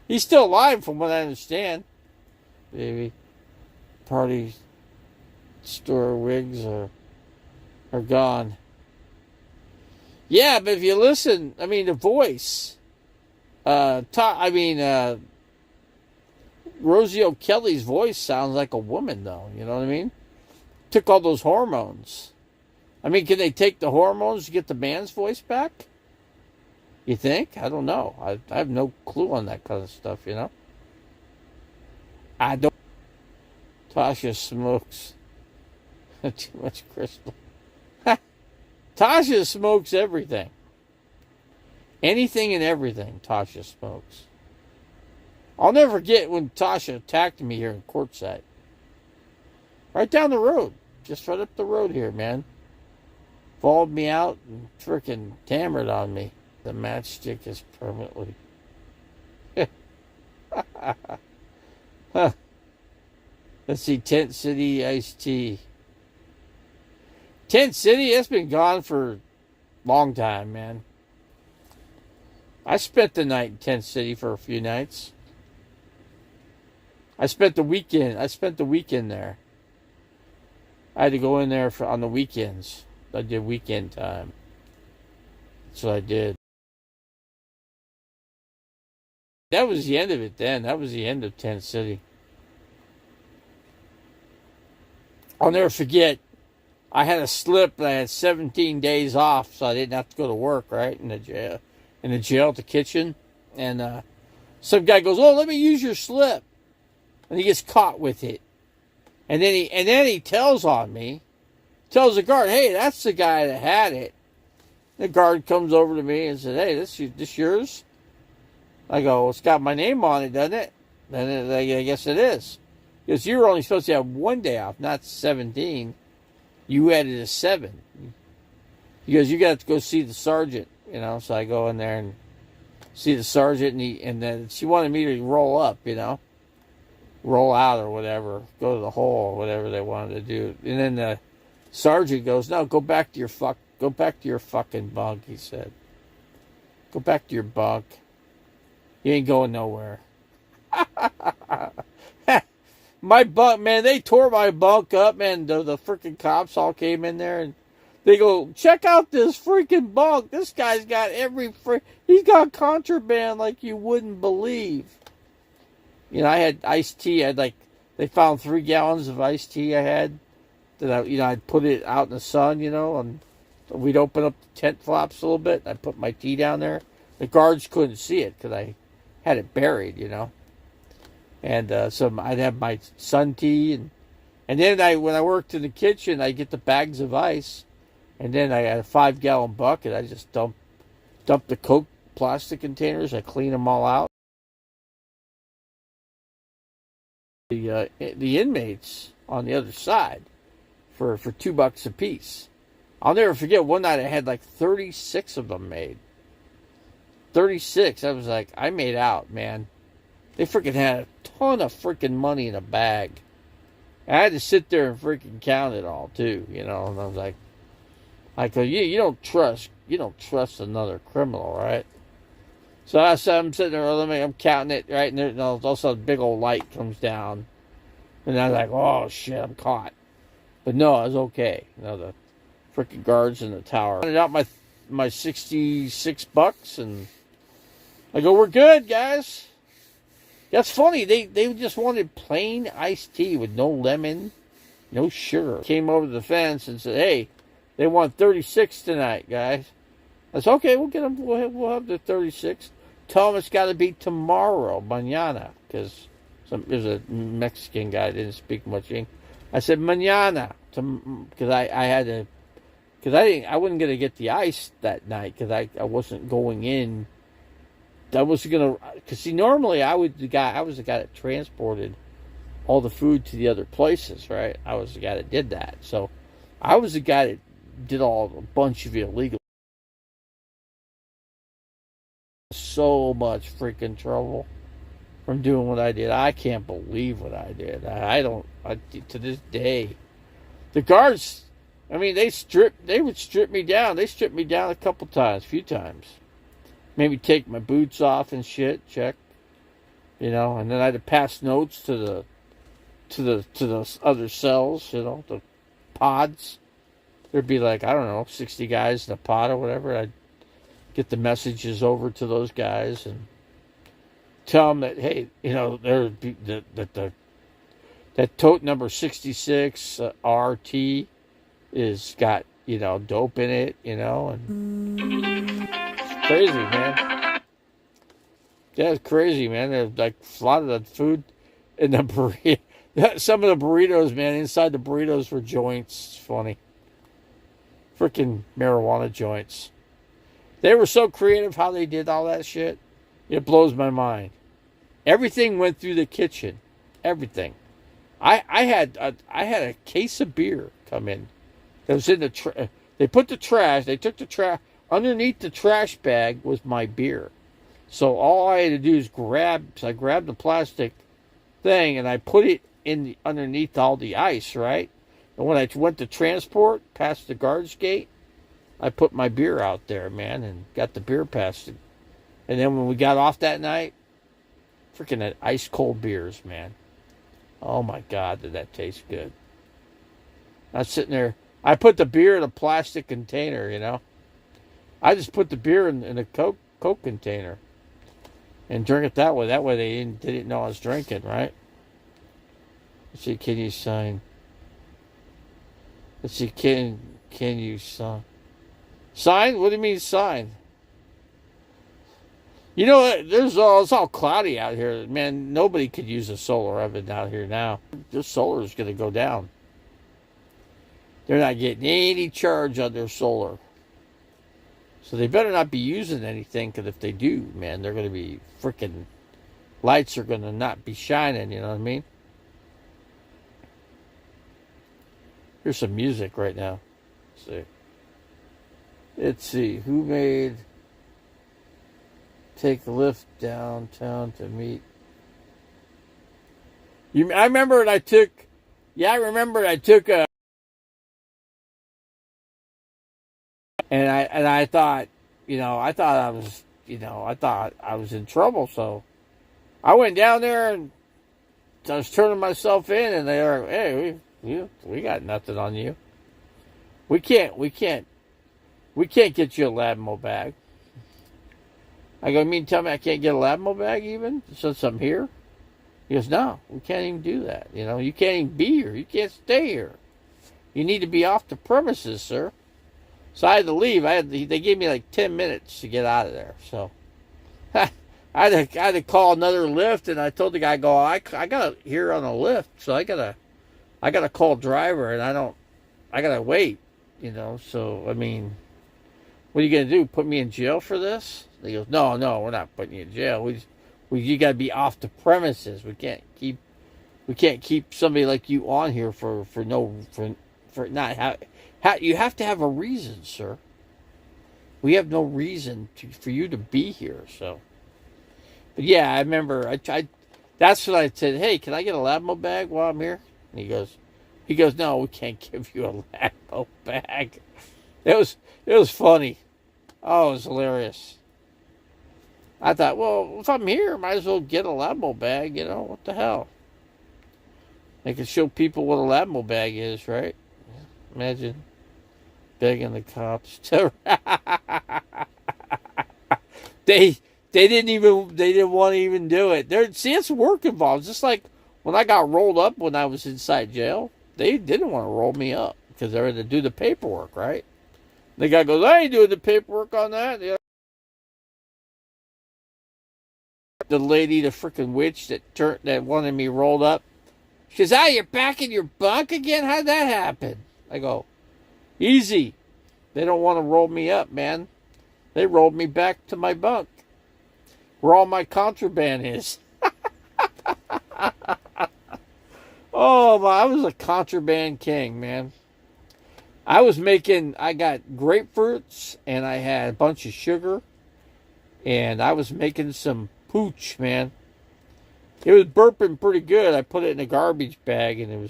He's still alive from what I understand. Baby. Party store wigs are gone. Yeah, but if you listen, I mean, the voice. Rosie O'Kelly's voice sounds like a woman, though. You know what I mean? Took all those hormones. I mean, can they take the hormones to get the man's voice back? You think? I don't know. I have no clue on that kind of stuff, I don't. Tasha smokes too much crystal. Tasha smokes everything. Anything and everything Tasha smokes. I'll never forget when Tasha attacked me here in Quartzsite. Right down the road. Just right up the road here, man. Followed me out and freaking hammered on me. The matchstick is permanently. Let's see, Tent City iced tea. Tent City, it's been gone for a long time, man. I spent the night in Tent City for a few nights. I spent the weekend there. I had to go in there on the weekends. I did weekend time. That's what I did. That was the end of it then. That was the end of Tent City. I'll never forget, I had a slip and I had 17 days off, so I didn't have to go to work, right, in the jail at the kitchen. And some guy goes, "Oh, let me use your slip." And he gets caught with it. And then he tells on me, tells the guard, "Hey, that's the guy that had it." The guard comes over to me and said, "Hey, this yours?" I go, "Well, it's got my name on it, doesn't it?" Then I guess it is. Because you were only supposed to have 1 day off, not 17. You added a 7. Because you got to go see the sergeant, you know. So I go in there and see the sergeant, and then she wanted me to roll up, you know. Roll out or whatever. Go to the hole or whatever they wanted to do. And then the sergeant goes, no, go back to your fucking bunk, he said. Go back to your bunk. You ain't going nowhere. My bunk, man, they tore my bunk up, man. The freaking cops all came in there and they go, check out this freaking bunk. This guy's got he's got contraband like you wouldn't believe. You know, I had iced tea. They found 3 gallons of iced tea I had that I'd put it out in the sun, you know, and we'd open up the tent flaps a little bit. I put my tea down there. The guards couldn't see it because I had it buried, you know. And so I'd have my sun tea, and then when I worked in the kitchen, I get the bags of ice, and then I had a 5-gallon bucket. I just dump the Coke plastic containers. I clean them all out. The inmates on the other side for $2 a piece. I'll never forget one night I had like 36 of them made. 36. I was like, I made out, man. They freaking had a ton of freaking money in a bag. I had to sit there and freaking count it all too, you know. And I was like, you don't trust another criminal, right? So I'm sitting there, I'm counting it, right, and then all of a sudden a big old light comes down, and I was like, oh shit, I'm caught. But no, I was okay. You know, the freaking guards in the tower. I out my $66, and I go, we're good, guys. That's funny. They just wanted plain iced tea with no lemon, no sugar. Came over to the fence and said, hey, they want 36 tonight, guys. I said, okay, we'll get them. We'll have the 36. Tell them it's got to be tomorrow, mañana, because there's a Mexican guy that didn't speak much English. I said mañana, because I wasn't gonna get the ice that night because I wasn't going in. I wasn't gonna, because see, normally I was the guy that transported all the food to the other places, right? I was the guy that did that, so I was the guy that did a bunch of illegal. So much freaking trouble from doing what I did. I can't believe what I did. To this day, the guards, I mean, they would strip me down. They stripped me down a few times. Maybe take my boots off and shit, check, you know, and then I had to pass notes to the other cells, you know, the pods. There'd be like, I don't know, 60 guys in a pod or whatever. I'd get the messages over to those guys and tell them that, hey, you know, that tote number 66 RT is got, you know, dope in it, you know, and it's crazy, man. Yeah, it's crazy, man. There's like a lot of the food in the burrito. Some of the burritos, man, inside the burritos were joints. It's funny. Freaking marijuana joints. They were so creative how they did all that shit. It blows my mind. Everything went through the kitchen. Everything. I had a case of beer come in. That was in the they put the trash. They took the trash underneath the trash bag was my beer. So all I had to do is I grabbed the plastic thing and I put it in underneath all the ice, right? And when I went to transport past the guards gate, I put my beer out there, man, and got the beer past it. And then when we got off that night, freaking that ice cold beers, man. Oh my God, did that taste good. I was sitting there. I put the beer in a plastic container, you know. I just put the beer in a Coke container and drink it that way. That way they didn't know I was drinking, right? Let's see, can you sign? Let's see, can you sign? Sign? What do you mean sign? You know, it's all cloudy out here. Man, nobody could use a solar oven out here now. Their solar is going to go down. They're not getting any charge on their solar. So they better not be using anything, because if they do, man, they're going to be freaking, lights are going to not be shining, you know what I mean? Here's some music right now. Let's see. Who made take a lift downtown to meet? I remember I took. Yeah, I remember I took a. And I thought, I thought I was, I thought I was in trouble. So I went down there and I was turning myself in, and they were, hey, we got nothing on you. We can't get you a Labmo bag. I go, you mean tell me I can't get a Labmo bag even since I'm here? He goes, no, we can't even do that. You can't even be here. You can't stay here. You need to be off the premises, sir. So I had to leave. They gave me like 10 minutes to get out of there. So I had to call another lift, and I told the guy, I got here on a lift, so I gotta call driver, and I gotta wait. So I mean, what are you gonna do? Put me in jail for this? He goes, no, we're not putting you in jail. You gotta be off the premises. We can't keep somebody like you on here for not. You have to have a reason, sir. We have no reason for you to be here. So, but yeah, I remember that's what I said. Hey, can I get a Labmo bag while I'm here? And he goes, no, we can't give you a Labmo bag. It was funny. Oh, it was hilarious. I thought, well, if I'm here, might as well get a Labmo bag. What the hell? They can show people what a Labmo bag is, right? Imagine begging the cops to. They didn't want to even do it. See, it's work involved. Just like when I got rolled up when I was inside jail, they didn't want to roll me up because they were to do the paperwork, right? The guy goes, I ain't doing the paperwork on that. The lady, the freaking witch that wanted me rolled up, she says, you're back in your bunk again? How'd that happen? I go, easy. They don't want to roll me up, man. They rolled me back to my bunk, where all my contraband is. Oh, I was a contraband king, man. I got grapefruits, and I had a bunch of sugar, and I was making some pooch, man. It was burping pretty good. I put it in a garbage bag, and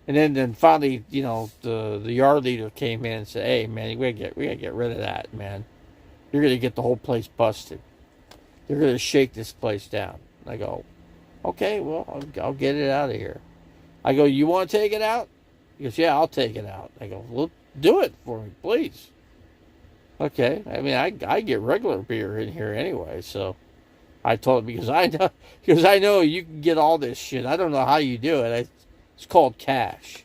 then finally, the yard leader came in and said, hey, man, we gotta get rid of that, man. You're going to get the whole place busted. They're going to shake this place down. I go, okay, well, I'll get it out of here. I go, you want to take it out? He goes, yeah, I'll take it out. I go, well, do it for me, please. Okay. I mean, I get regular beer in here anyway, so I told him because I know you can get all this shit. I don't know how you do it. It's called cash.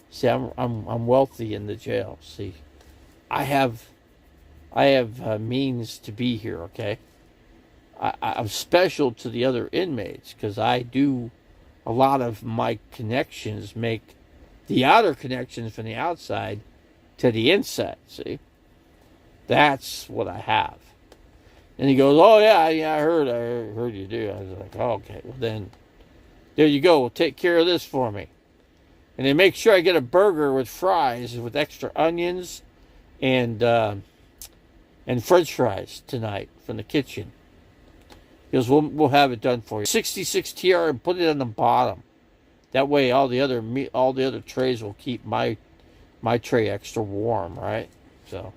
See, I'm wealthy in the jail. See, I have means to be here. Okay, I'm special to the other inmates because I do a lot of my connections make the outer connections from the outside to the inside. See, that's what I have. And he goes, oh yeah, I heard you do. I was like, oh, okay, well then, there you go. Take care of this for me. And then make sure I get a burger with fries with extra onions and French fries tonight from the kitchen. He goes, we'll have it done for you. 66 TR and put it on the bottom. That way, all the other trays will keep my tray extra warm, right? So,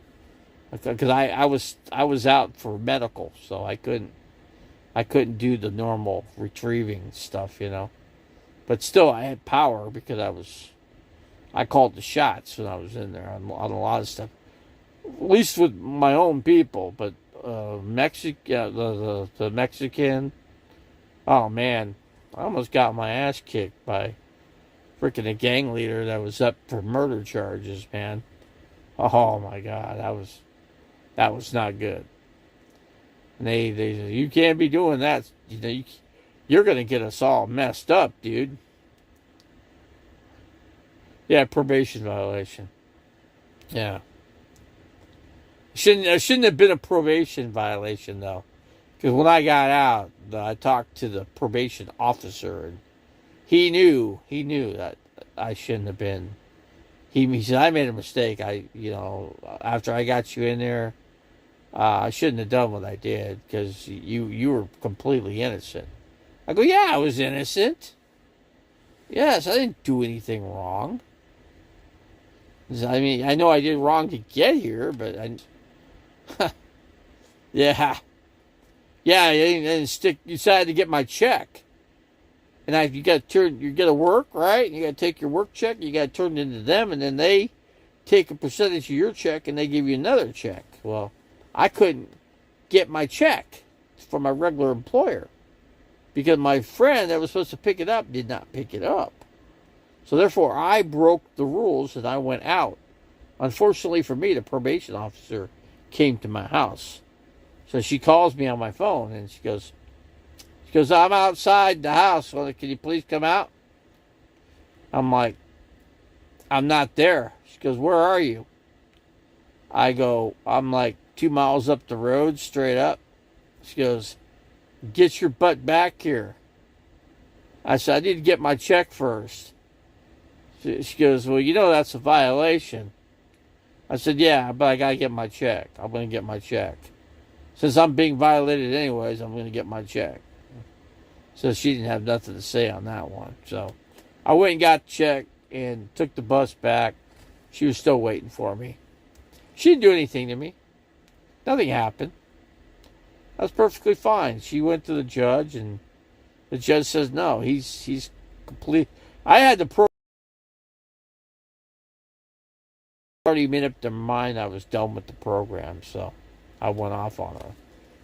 because I was out for medical, so I couldn't do the normal retrieving stuff, But still, I had power because I called the shots when I was in there on a lot of stuff. At least with my own people, but the Mexican, oh man, I almost got my ass kicked by freaking a gang leader that was up for murder charges, man. Oh my God, that was not good. And they said, you can't be doing that. You're gonna get us all messed up, dude. Yeah, probation violation. Yeah. Shouldn't have been a probation violation though, because when I got out, I talked to the probation officer, and he knew that I shouldn't have been he said, I made a mistake. After I got you in there, I shouldn't have done what I did because you were completely innocent. I go, yeah, I was innocent. Yes, I didn't do anything wrong. I mean, I know I did wrong to get here, but yeah, yeah, and you decided to get my check, and you got to work, right? You got to take your work check, you got to turn it into them, and then they take a percentage of your check and they give you another check. Well, I couldn't get my check from my regular employer because my friend that was supposed to pick it up did not pick it up. So therefore, I broke the rules and I went out. Unfortunately for me, the probation officer came to my house. So she calls me on my phone and she goes, I'm outside the house. Well, can you please come out? I'm like, I'm not there. She goes, where are you? I go, I'm like 2 miles up the road, straight up. She goes, get your butt back here. I said, I need to get my check first. She goes, well, that's a violation. I said, yeah, but I got to get my check. I'm going to get my check. Since I'm being violated anyways, I'm going to get my check. So she didn't have nothing to say on that one. So I went and got the check and took the bus back. She was still waiting for me. She didn't do anything to me. Nothing happened. I was perfectly fine. She went to the judge, and the judge says, no, he's complete. I had the already made up their mind I was done with the program, so I went off on her.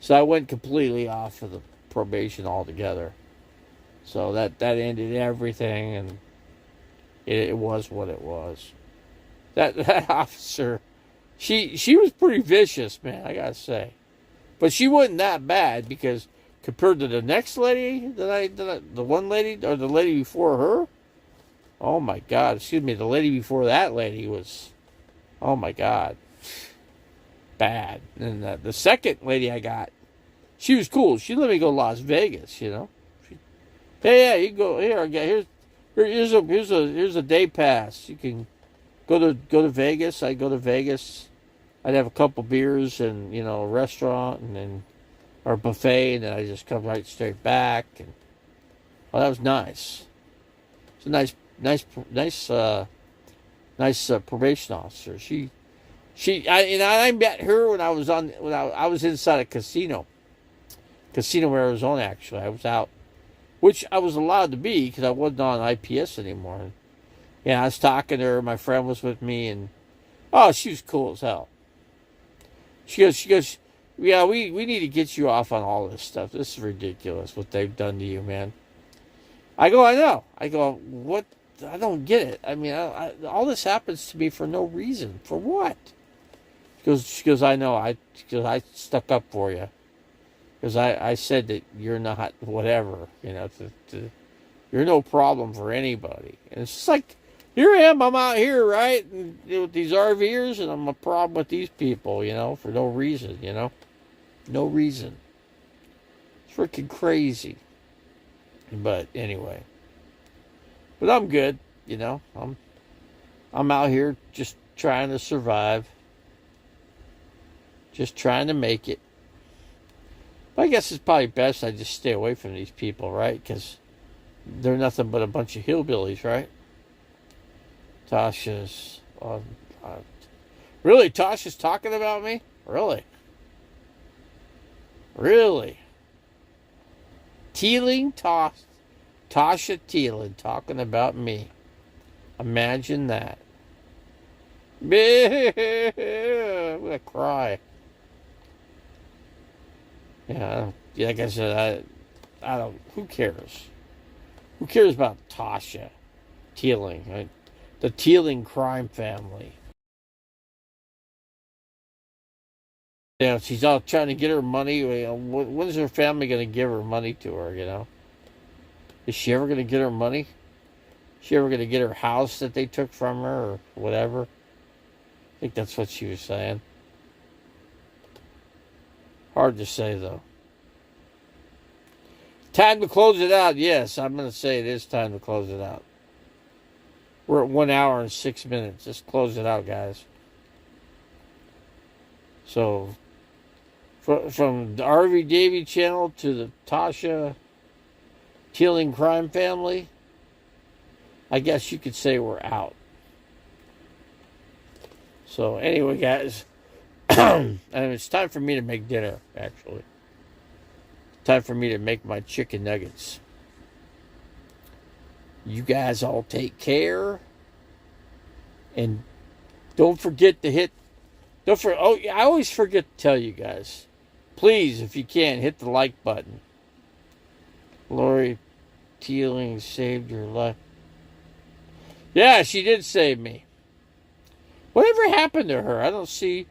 So I went completely off of the probation altogether. So that ended everything, and it was what it was. That officer, she was pretty vicious, man, I gotta say. But she wasn't that bad because compared to the next lady the one lady or the lady before her, oh my God, excuse me, the lady before that lady was, oh my God, bad. And the second lady I got, she was cool. She let me go to Las Vegas, Hey, yeah, you go here. Here's a day pass. You can go to Vegas. I go to Vegas. I'd have a couple beers and a restaurant or a buffet, and then I just come right straight back. And that was nice. It's a nice probation officer. I met her when I was inside a casino, Arizona. Actually, I was out, which I was allowed to be because I wasn't on IPS anymore. I was talking to her. My friend was with me, and she was cool as hell. She goes, yeah, we need to get you off on all this stuff. This is ridiculous what they've done to you, man. I go, I know. I go, what? I don't get it. I mean, all this happens to me for no reason. For what? She goes, I know. I stuck up for you. Because I said that you're not whatever, you're no problem for anybody. And it's just like, here I am, I'm out here, right? And, with these RVers, and I'm a problem with these people, for no reason, No reason. It's freaking crazy. But anyway. But I'm good, I'm out here just trying to survive. Just trying to make it. But I guess it's probably best I just stay away from these people, right? Because they're nothing but a bunch of hillbillies, right? Tasha's... really? Tasha's talking about me? Really? Really? Tasha Teeling talking about me. Imagine that. I'm gonna cry. Yeah, like I said, I don't. Who cares? Who cares about Tasha Teeling? Right? The Teeling crime family. She's all trying to get her money. When is her family going to give her money to her? Is she ever going to get her money? Is she ever going to get her house that they took from her or whatever? I think that's what she was saying. Hard to say, though. Time to close it out. Yes, I'm going to say it is time to close it out. We're at 1 hour and 6 minutes. Just close it out, guys. So, from the RV Davy channel to the Tasha Teeling crime family, I guess you could say we're out. So, anyway, guys, and it's time for me to make dinner, actually. Time for me to make my chicken nuggets. You guys all take care. And don't forget to hit... I always forget to tell you guys. Please, if you can, hit the like button. Lori Teeling saved your life. Yeah, she did save me. Whatever happened to her? I don't see...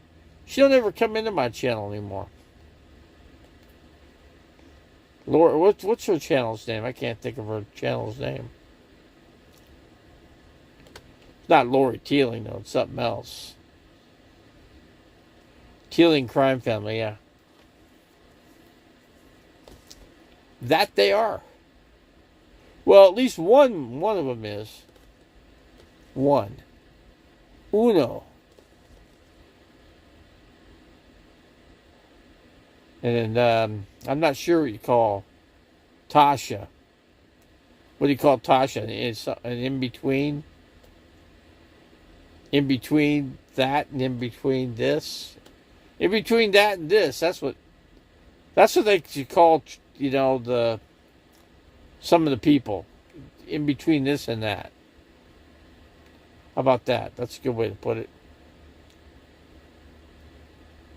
She'll never come into my channel anymore. Lori, what's her channel's name? I can't think of her channel's name. It's not Lori Teeling, though. It's something else. Teeling crime family, yeah. That they are. Well, at least one of them is. One. Uno. And then, I'm not sure what you call Tasha. What do you call Tasha? It's an in-between? In between that and in between this? In between that and this. That's what they call, you know, some of the people. In between this and that. How about that? That's a good way to put it.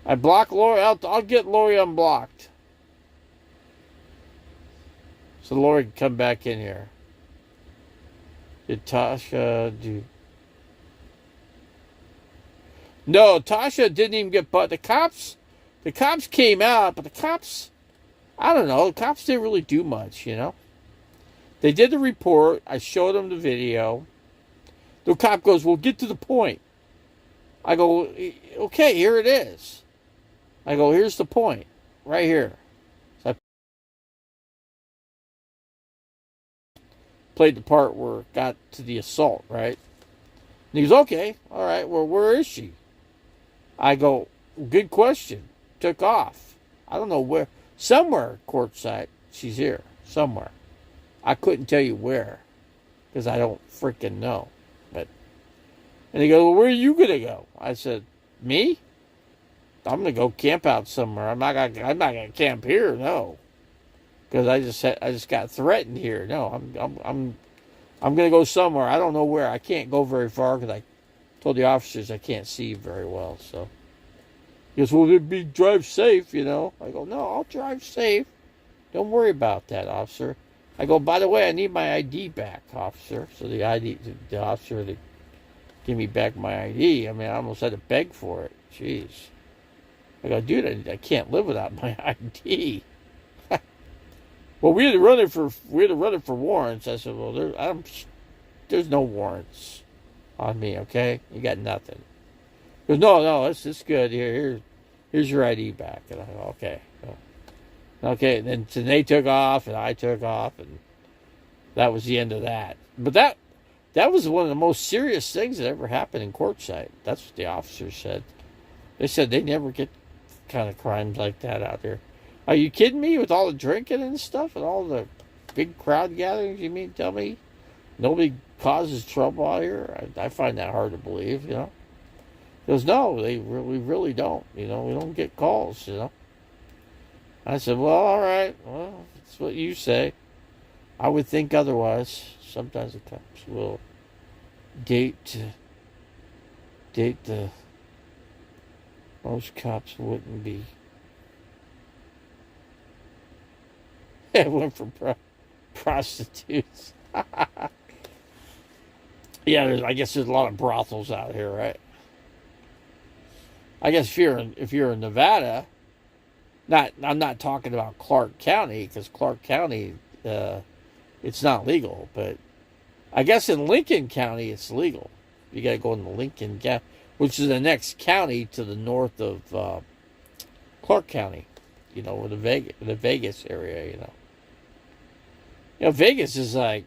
I block Lori. I'll get Lori unblocked. So Lori can come back in here. Did Tasha do... No, Tasha didn't even get bought. The cops came out, but the cops, I don't know, the cops didn't really do much, you know. They did the report. I showed them the video. The cop goes, well, get to the point. I go, okay, here it is. I go, here's the point, right here. So I played the part where it got to the assault, right? And he goes, okay, all right, well, where is she? I go, good question. Took off. I don't know where. Somewhere courtside. She's here. Somewhere. I couldn't tell you where. Because I don't freaking know. And he goes, well, where are you going to go? I said, me? I'm going to go camp out somewhere. I'm not going to camp here, no. Because I just got threatened here. No, I'm going to go somewhere. I don't know where. I can't go very far because I told the officers I can't see very well. So he goes, well, drive safe, you know. I go, no, I'll drive safe. Don't worry about that, officer. I go, by the way, I need my ID back, officer. So the officer, they give me back my ID. I mean, I almost had to beg for it. Jeez. I go, dude, I can't live without my ID. Well, we had to run it for warrants. I said, well, there's no warrants on me, okay? You got nothing. He goes, no, it's good. Here's your ID back. And I go, okay. Okay, and then they took off, and I took off, and that was the end of that. But that was one of the most serious things that ever happened in Quartzsite. That's what the officers said. They said they never get kind of crimes like that out here. Are you kidding me? With all the drinking and stuff and all the big crowd gatherings, you mean tell me nobody causes trouble out here? I find that hard to believe, you know. He goes, no, we really don't. You know, we don't get calls, you know. I said, well, all right. Well, that's what you say. I would think otherwise. Sometimes the cops will date the... Most cops wouldn't be. It went for prostitutes. Yeah, I guess there's a lot of brothels out here, right? I guess if you're in Nevada, I'm not talking about Clark County, because Clark County, it's not legal, but I guess in Lincoln County it's legal. You got to go into Lincoln County, which is the next county to the north of Clark County, you know, where the Vegas area, you know. You know, Vegas is like,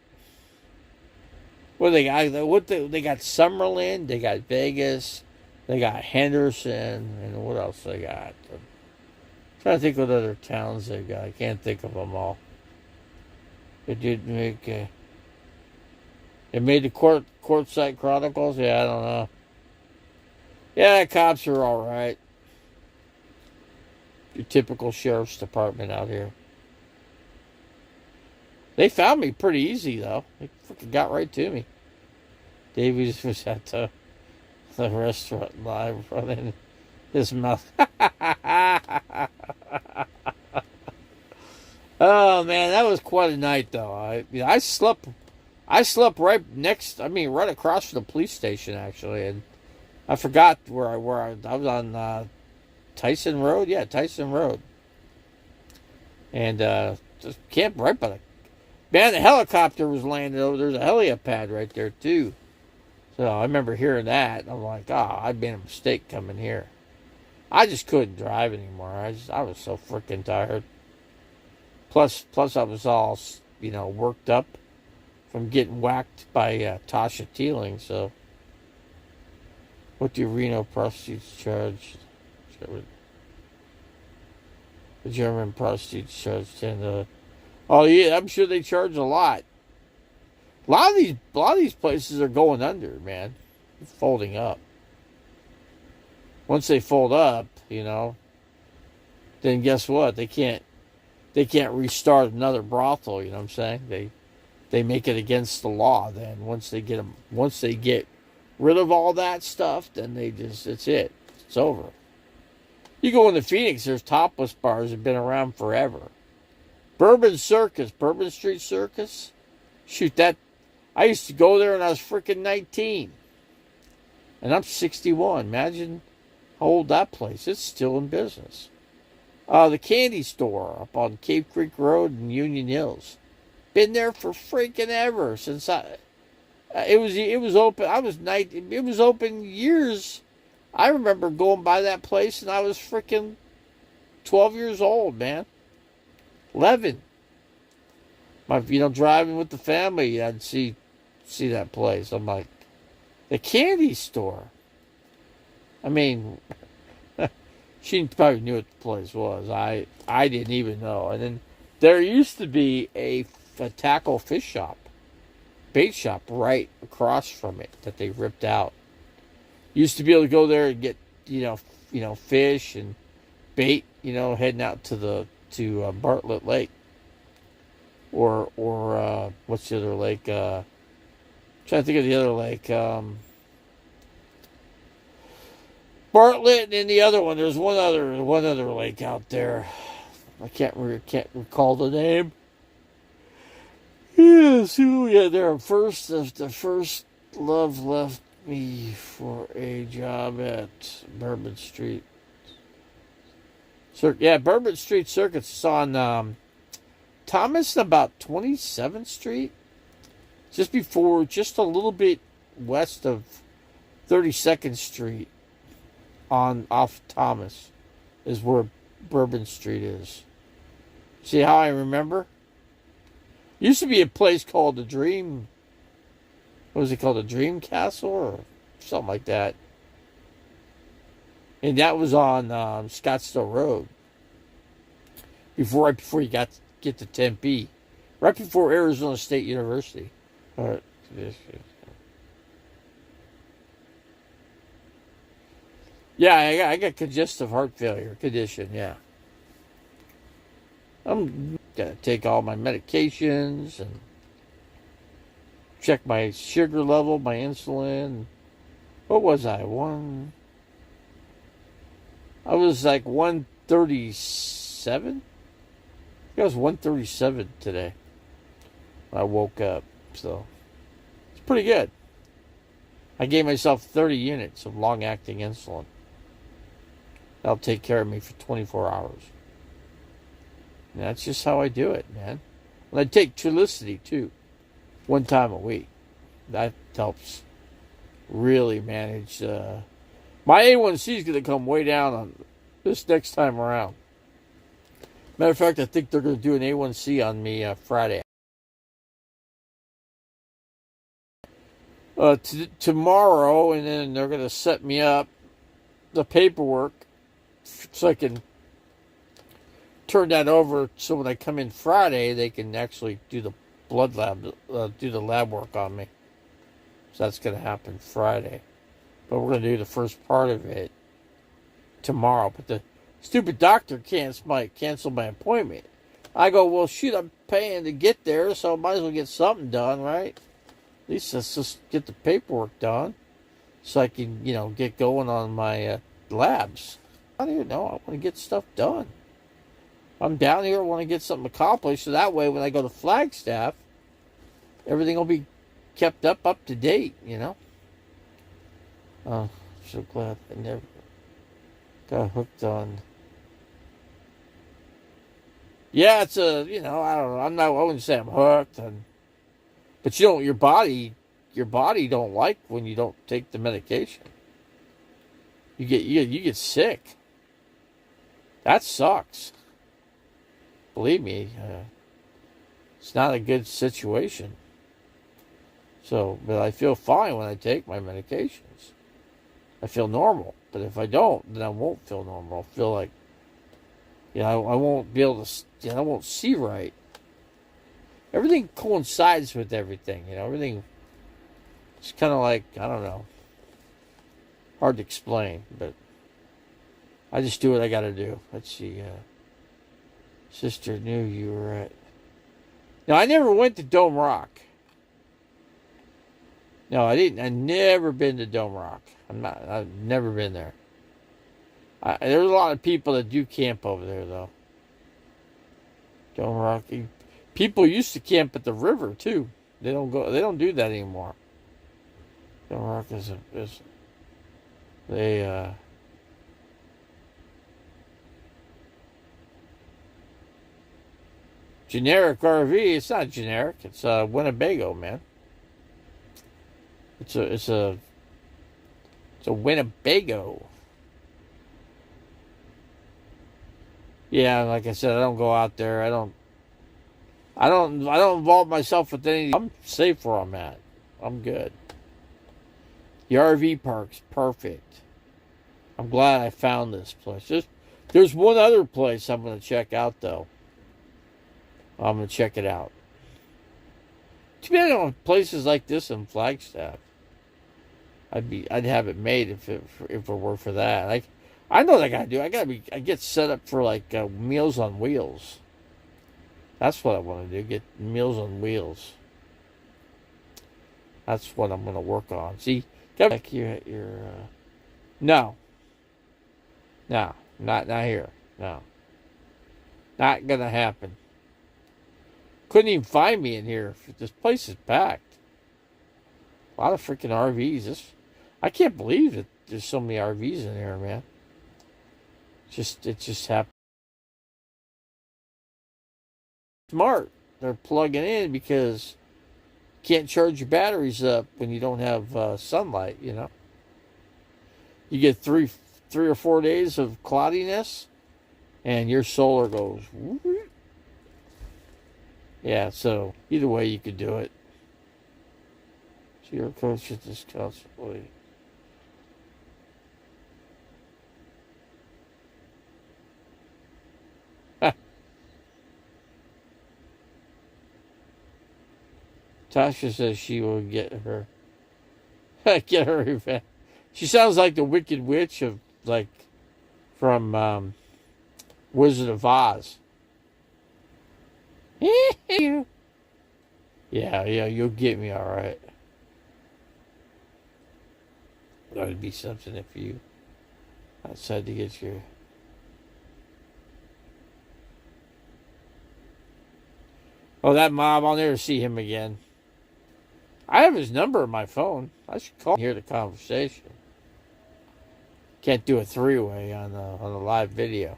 What they got? They got Summerlin. They got Vegas. They got Henderson, and what else they got? I'm trying to think what other towns they got. I can't think of them all. It did make. It made the Quartzsite Chronicles. Yeah, I don't know. Yeah, cops are all right. Your typical sheriff's department out here. They found me pretty easy though. They freaking got right to me. Davies was at the restaurant live running his mouth. Oh man, that was quite a night though. I slept right next. I mean, right across from the police station actually, and I forgot where I was on Tyson Road. Yeah, Tyson Road, and just camped right by the. Man, the helicopter was landing over. There's a helipad right there too. So I remember hearing that. I'm like, oh, I made a mistake coming here. I just couldn't drive anymore. I was so freaking tired. Plus I was all, worked up from getting whacked by Tasha Teeling. So, what do Reno prostitutes charge? The German prostitutes charged Oh yeah, I'm sure they charge a lot. A lot of these places are going under, man. They're folding up. Once they fold up, then guess what? They can't restart another brothel. You know what I'm saying? They make it against the law. Then once they get rid of all that stuff, then it's it. It's over. You go into Phoenix, there's topless bars that have been around forever. Bourbon Street Circus. Shoot, I used to go there when I was freaking 19. And I'm 61. Imagine how old that place is. It's still in business. The candy store up on Cape Creek Road in Union Hills. Been there for freaking ever since it was open. It was open years. I remember going by that place and I was freaking 12 years old, man. 11. Driving with the family, I'd see that place. I'm like, the candy store. I mean, she probably knew what the place was. I didn't even know. And then there used to be a tackle fish shop, bait shop right across from it that they ripped out. Used to be able to go there and get fish and bait. Heading out to Bartlett Lake. Or what's the other lake? Trying to think of the other lake. Bartlett and then the other one. There's one other lake out there. I can't recall the name. Yes, yeah. The first love left me for a job at Bourbon Street. Bourbon Street Circus is on Thomas and about 27th Street. Just a little bit west of 32nd Street off Thomas is where Bourbon Street is. See how I remember? Used to be a place called the Dream. What was it called? The Dream Castle or something like that. And that was on Scottsdale Road. Right before you get to Tempe. Right before Arizona State University. All right. Yeah, I got congestive heart failure condition, yeah. I'm going to take all my medications and check my sugar level, my insulin. What was I? I was like 137? I think I was 137 today when I woke up, so it's pretty good. I gave myself 30 units of long-acting insulin. That'll take care of me for 24 hours. And that's just how I do it, man. And I take Trulicity, too, one time a week. That helps really manage. My A1C is going to come way down on this next time around. Matter of fact, I think they're going to do an A1C on me Friday. tomorrow, and then they're going to set me up the paperwork so I can turn that over. So when I come in Friday, they can actually do the blood lab, do the lab work on me. So that's going to happen Friday. But we're going to do the first part of it tomorrow. But the stupid doctor cancel my appointment. I go, well, shoot, I'm paying to get there, so I might as well get something done, right? At least let's just get the paperwork done so I can, get going on my labs. I don't even know. I want to get stuff done. I'm down here. I want to get something accomplished, so that way when I go to Flagstaff, everything will be kept up to date, Oh, so glad I never got hooked on. Yeah, it's I don't know. I wouldn't say I'm hooked, but your body don't like when you don't take the medication. You get sick. That sucks. Believe me, it's not a good situation. So, but I feel fine when I take my medications. I feel normal. But if I don't, then I won't feel normal. I'll feel like, I won't be able to, I won't see right. Everything coincides with everything, everything. It's kind of like, I don't know. Hard to explain, but I just do what I got to do. Let's see. Sister knew you were at. Now, I never went to Dome Rock. No, I didn't. I've never been to Dome Rock. I've never been there. There's a lot of people that do camp over there, though. Dome Rock. People used to camp at the river too. They don't go. They don't do that anymore. Dome Rock is generic RV. It's not generic. It's Winnebago, man. It's a Winnebago. Yeah, like I said, I don't go out there. I don't involve myself with any. I'm safe where I'm at. I'm good. The RV park's perfect. I'm glad I found this place. There's one other place I'm going to check out, though. I'm going to check it out. Too bad on places like this in Flagstaff. I'd have it made if it were for that. I know what I gotta do. I get set up for like Meals on Wheels. That's what I want to do. Get Meals on Wheels. That's what I'm gonna work on. See, like your no, not here. No, not gonna happen. Couldn't even find me in here. This place is packed. A lot of freaking RVs. I can't believe that there's so many RVs in here, man. It just happened. Smart. They're plugging in because you can't charge your batteries up when you don't have sunlight, You get three or 4 days of cloudiness, and your solar goes. Whoop. Yeah, so either way you could do it. So your coach is just constantly. Tasha says she will get her revenge. She sounds like the Wicked Witch from Wizard of Oz. Yeah, you'll get me all right. That would be something if you outside to get your. Oh, that mob! I'll never see him again. I have his number on my phone. I should call him and hear the conversation. Can't do a three-way on the live video.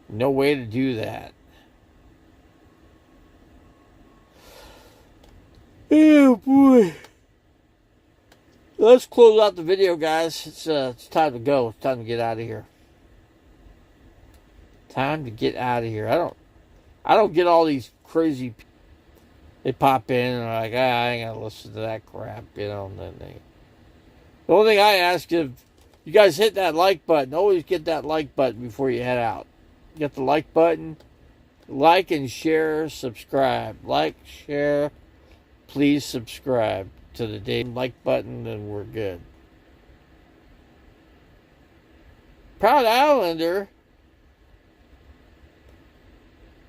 No way to do that. Oh boy. Let's close out the video, guys. It's time to go. It's time to get out of here. Time to get out of here. I don't get all these crazy. They pop in and are like, I ain't gonna listen to that crap, you know. And then the only thing I ask is, you guys hit that like button. Always get that like button before you head out. Get the like button. Like and share, subscribe. Like, share, please subscribe to the Dave like button, and we're good. Proud Islander.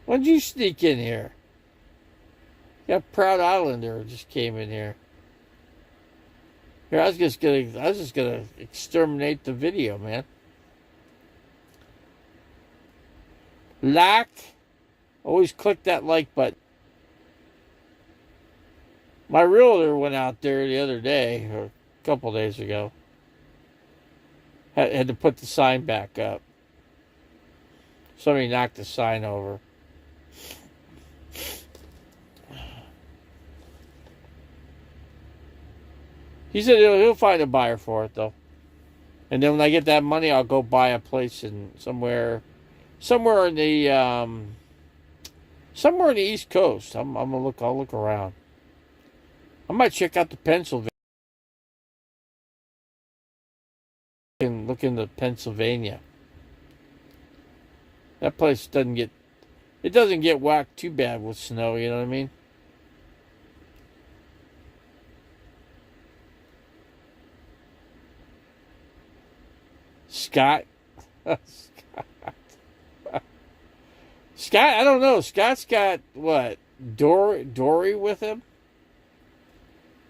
When'd you sneak in here? Yeah, Proud Islander just came in here. Here, I was just gonna exterminate the video, man. Like, always click that like button. My realtor went out there the other day, or a couple days ago. Had to put the sign back up. Somebody knocked the sign over. He said he'll find a buyer for it, though. And then when I get that money, I'll go buy a place in somewhere in the East Coast. I'll look around. I might check out the Pennsylvania and look into Pennsylvania. That place doesn't get whacked too bad with snow, you know what I mean? Scott, I don't know. Scott's got what? Dory with him?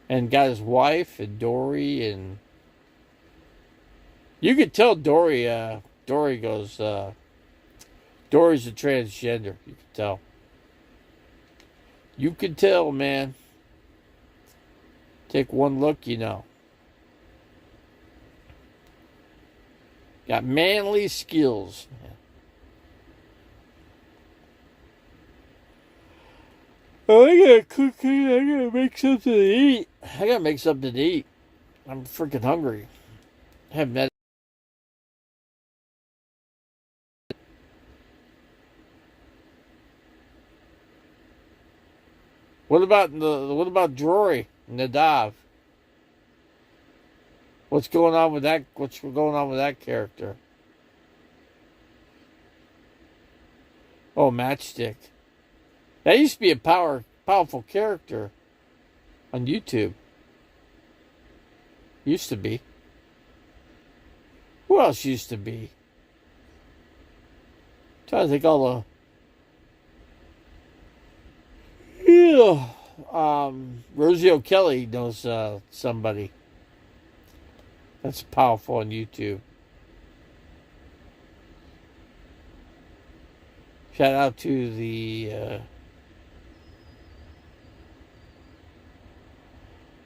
And got his wife and Dory, and you could tell Dory goes, Dory's a transgender. You could tell. You could tell, man. Take one look, you know. Got manly skills, man. Oh, I gotta cook. I gotta make something to eat. I'm freaking hungry. I haven't had. What about Drury Nadav? What's going on with that character? Oh, Matchstick. That used to be a powerful character on YouTube. Used to be. Who else used to be? I'm trying to think all the. Yeah. Rosie O'Kelly knows somebody that's powerful on YouTube. Shout out to the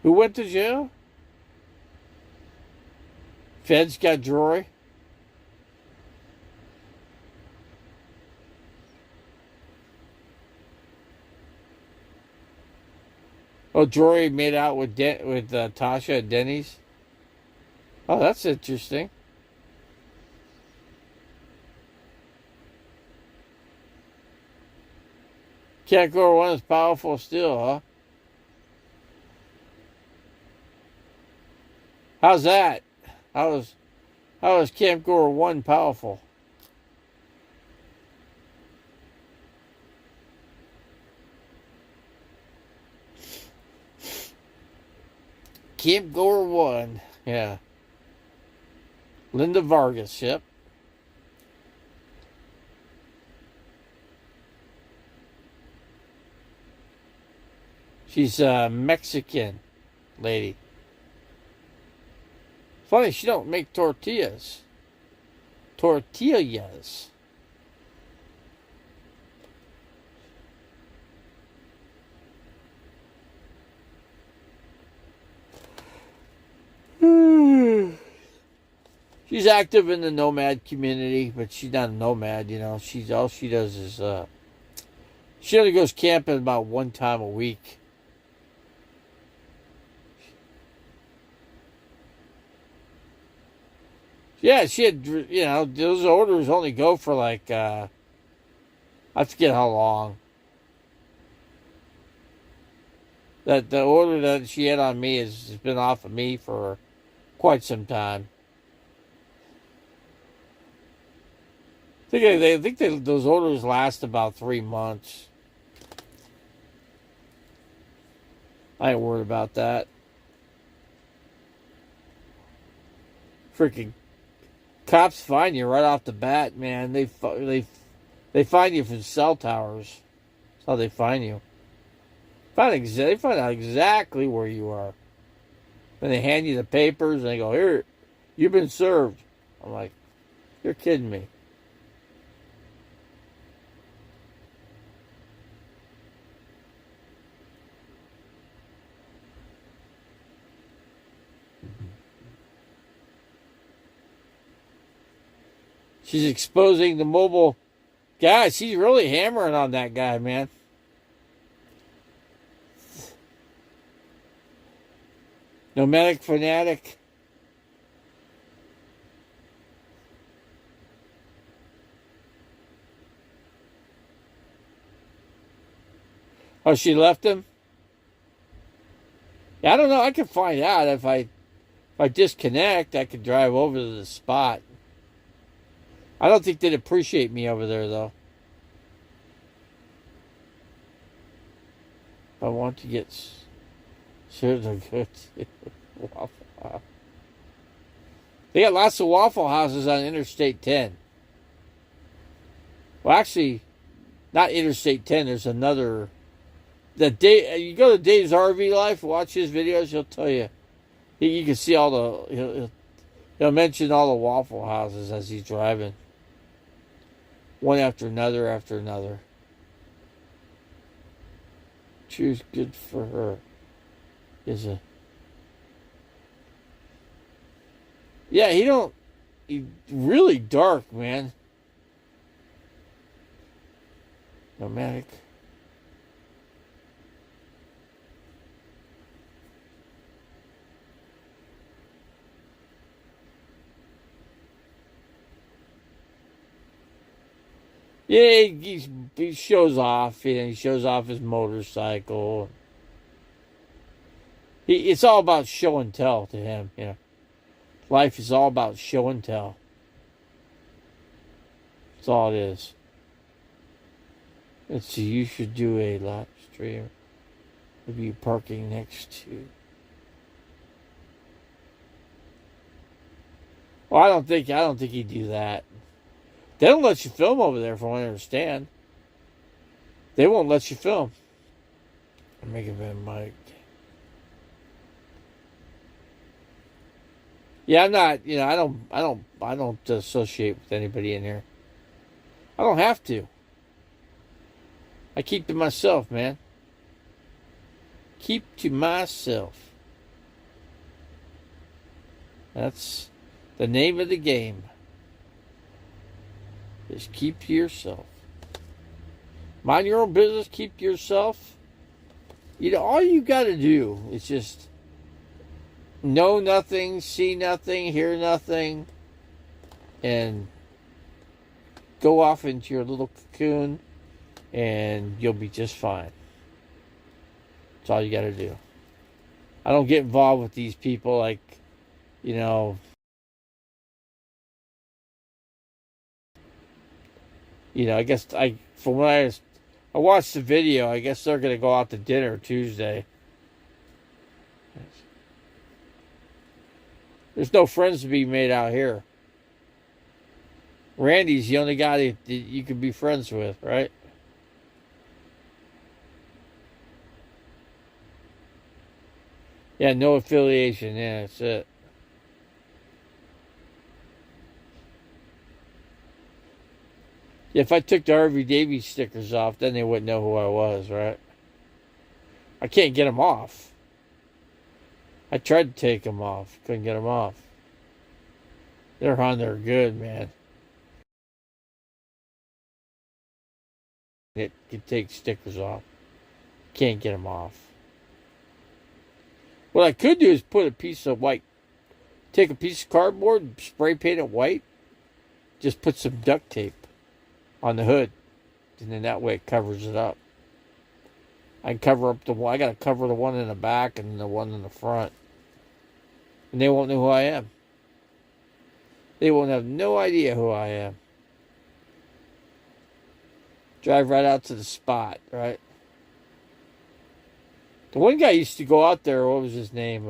who went to jail? Feds got Drury. Oh, Drury made out with Tasha at Denny's. Oh, that's interesting. Camp Gore 1 is powerful still, huh? How's that? How is Camp Gore 1 powerful? Camp Gore 1, yeah. Linda Vargas, yep. She's a Mexican lady. Funny, she don't make tortillas. Tortillas. She's active in the nomad community, but she's not a nomad, you know. All she does is she only goes camping about one time a week. Yeah, she had, you know, those orders only go for like, I forget how long. That the order that she had on me has been off of me for quite some time. I think those orders last about 3 months. I ain't worried about that. Freaking cops find you right off the bat, man. They find you from cell towers. That's how they find you. They find out exactly where you are. Then they hand you the papers and they go, "Here, you've been served." I'm like, "You're kidding me." She's exposing the mobile guy. She's really hammering on that guy, man. Nomadic fanatic. Oh, she left him? Yeah, I don't know. I can find out if I disconnect. I could drive over to the spot. I don't think they'd appreciate me over there, though. I want to get served a good Waffle House. They got lots of Waffle Houses on Interstate 10. Well, actually, not Interstate 10. There's another. You go to Dave's RV Life, watch his videos. He'll tell you. You can see all the. He'll mention all the Waffle Houses as he's driving. One after another after another. Choose good for her. Yeah, he really dark, man. Nomadic. Yeah, he shows off. He shows off his motorcycle. It's all about show and tell to him. Life is all about show and tell. That's all it is. Let's see. You should do a live stream. Maybe parking next to. Well, I don't think he'd do that. They don't let you film over there, from what I understand. They won't let you film. Make it a mic. Yeah, I'm not. I don't associate with anybody in here. I don't have to. I keep to myself, man. Keep to myself. That's the name of the game. Just keep to yourself. Mind your own business. Keep to yourself. All you got to do is just know nothing, see nothing, hear nothing, and go off into your little cocoon, and you'll be just fine. That's all you got to do. I don't get involved with these people like, I guess from when I watched the video, I guess they're going to go out to dinner Tuesday. There's no friends to be made out here. Randy's the only guy that you can be friends with, right? Yeah, no affiliation. Yeah, that's it. If I took the Harvey Davies stickers off, then they wouldn't know who I was, right? I can't get them off. I tried to take them off. Couldn't get them off. They're on there good, man. It can take stickers off. Can't get them off. What I could do is put a piece of take a piece of cardboard, spray paint it white, just put some duct tape on the hood, and then that way it covers it up. I cover up the one. I got to cover the one in the back and the one in the front, and they won't know who I am. They won't have no idea who I am. Drive right out to the spot, right? The one guy used to go out there. What was his name?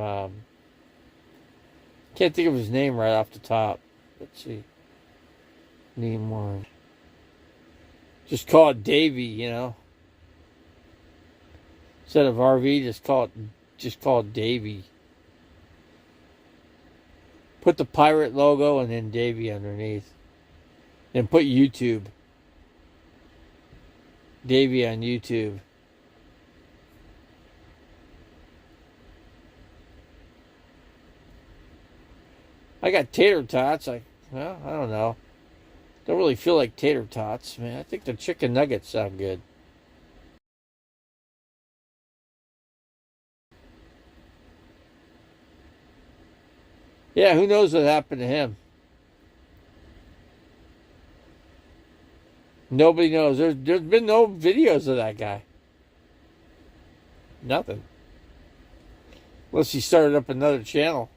Can't think of his name right off the top. Let's see. Name one. Just call it Davy, you know. Instead of RV, just call it Davy. Put the pirate logo and then Davy underneath. Then put YouTube. Davy on YouTube. I got tater tots. I don't know. Don't really feel like tater tots, man. I think the chicken nuggets sound good. Yeah, who knows what happened to him? Nobody knows. There's been no videos of that guy. Nothing. Unless he started up another channel.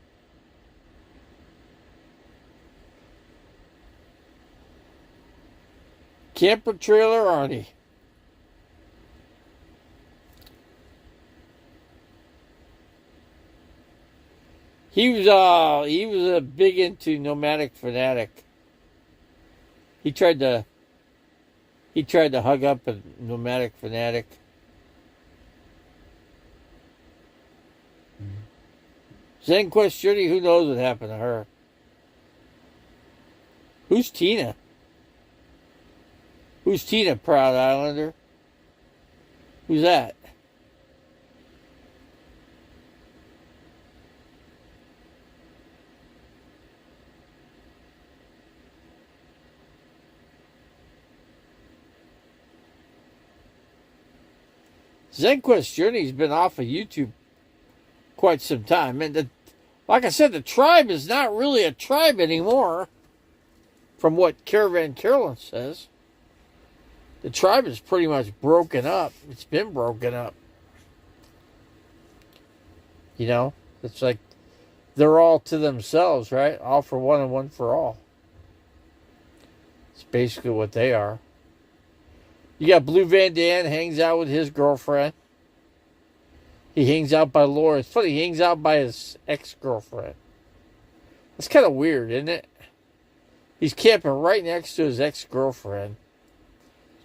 Camper Trailer Arnie. He was a big into Nomadic Fanatic. He tried to hug up a Nomadic Fanatic. Zen Quest Journey, who knows what happened to her? Who's Tina? Who's Tina, Proud Islander? Who's that? ZenQuest Journey's been off of YouTube quite some time. And like I said, the tribe is not really a tribe anymore, from what Caravan Carolyn says. The tribe is pretty much broken up. It's been broken up. You know, it's like they're all to themselves, right? All for one and one for all. It's basically what they are. You got Blue Van Dan hangs out with his girlfriend. He hangs out by Laura. It's funny, he hangs out by his ex-girlfriend. That's kind of weird, isn't it? He's camping right next to his ex-girlfriend.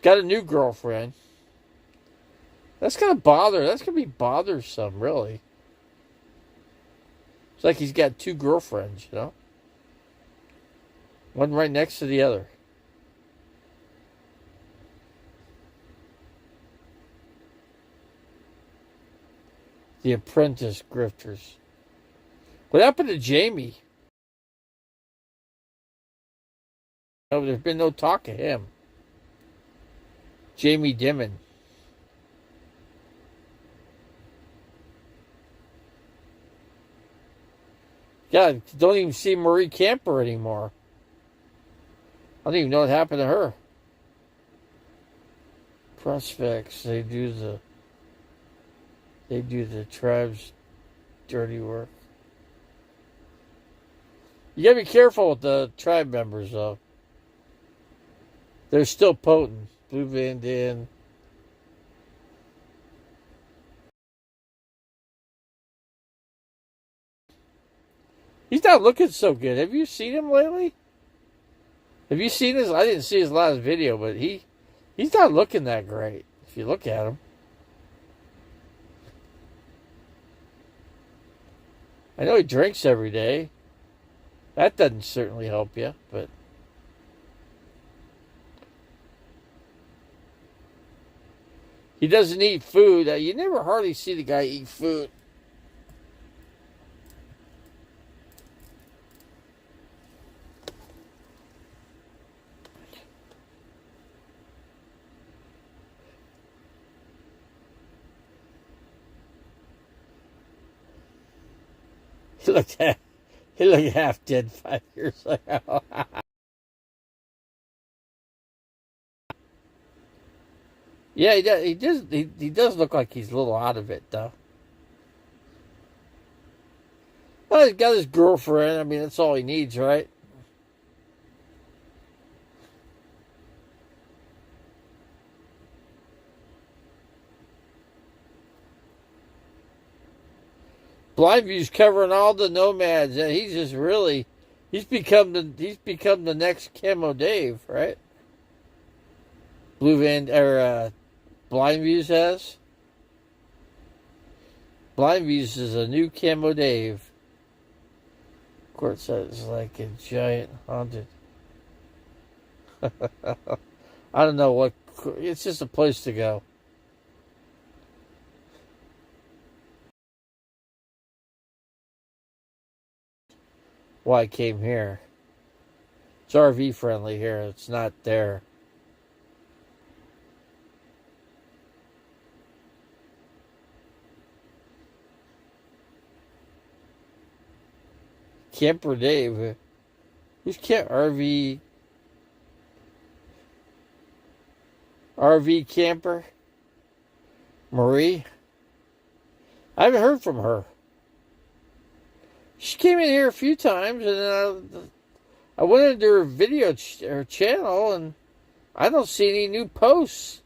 Got a new girlfriend. That's gonna be bothersome, really. It's like he's got two girlfriends, you know? One right next to the other. The Apprentice grifters. What happened to Jamie? Oh, there's been no talk of him. Jamie Dimon. God, don't even see Marie Camper anymore. I don't even know what happened to her. Prospects, they do the tribe's dirty work. You gotta be careful with the tribe members, though. They're still potent. Blue Van Dan. He's not looking so good. Have you seen him lately? Have you seen his? I didn't see his last video, but he's not looking that great. If you look at him. I know he drinks every day. That doesn't certainly help you, but he doesn't eat food. You never hardly see the guy eat food. He looked half dead 5 years ago. Yeah, he does. He does. He does look like he's a little out of it, though. Well, he's got his girlfriend. I mean, that's all he needs, right? Blindview's covering all the nomads, and he's just really he's become the next Camo Dave, right? Blue Van or Blindviews has. Blindviews is a new Camo Dave. Court says like a giant haunted. I don't know what. It's just a place to go. Why I came here. It's RV friendly here. It's not there. Camper Dave. Who's RV camper? Marie? I haven't heard from her. She came in here a few times, and I went into her her channel, and I don't see any new posts.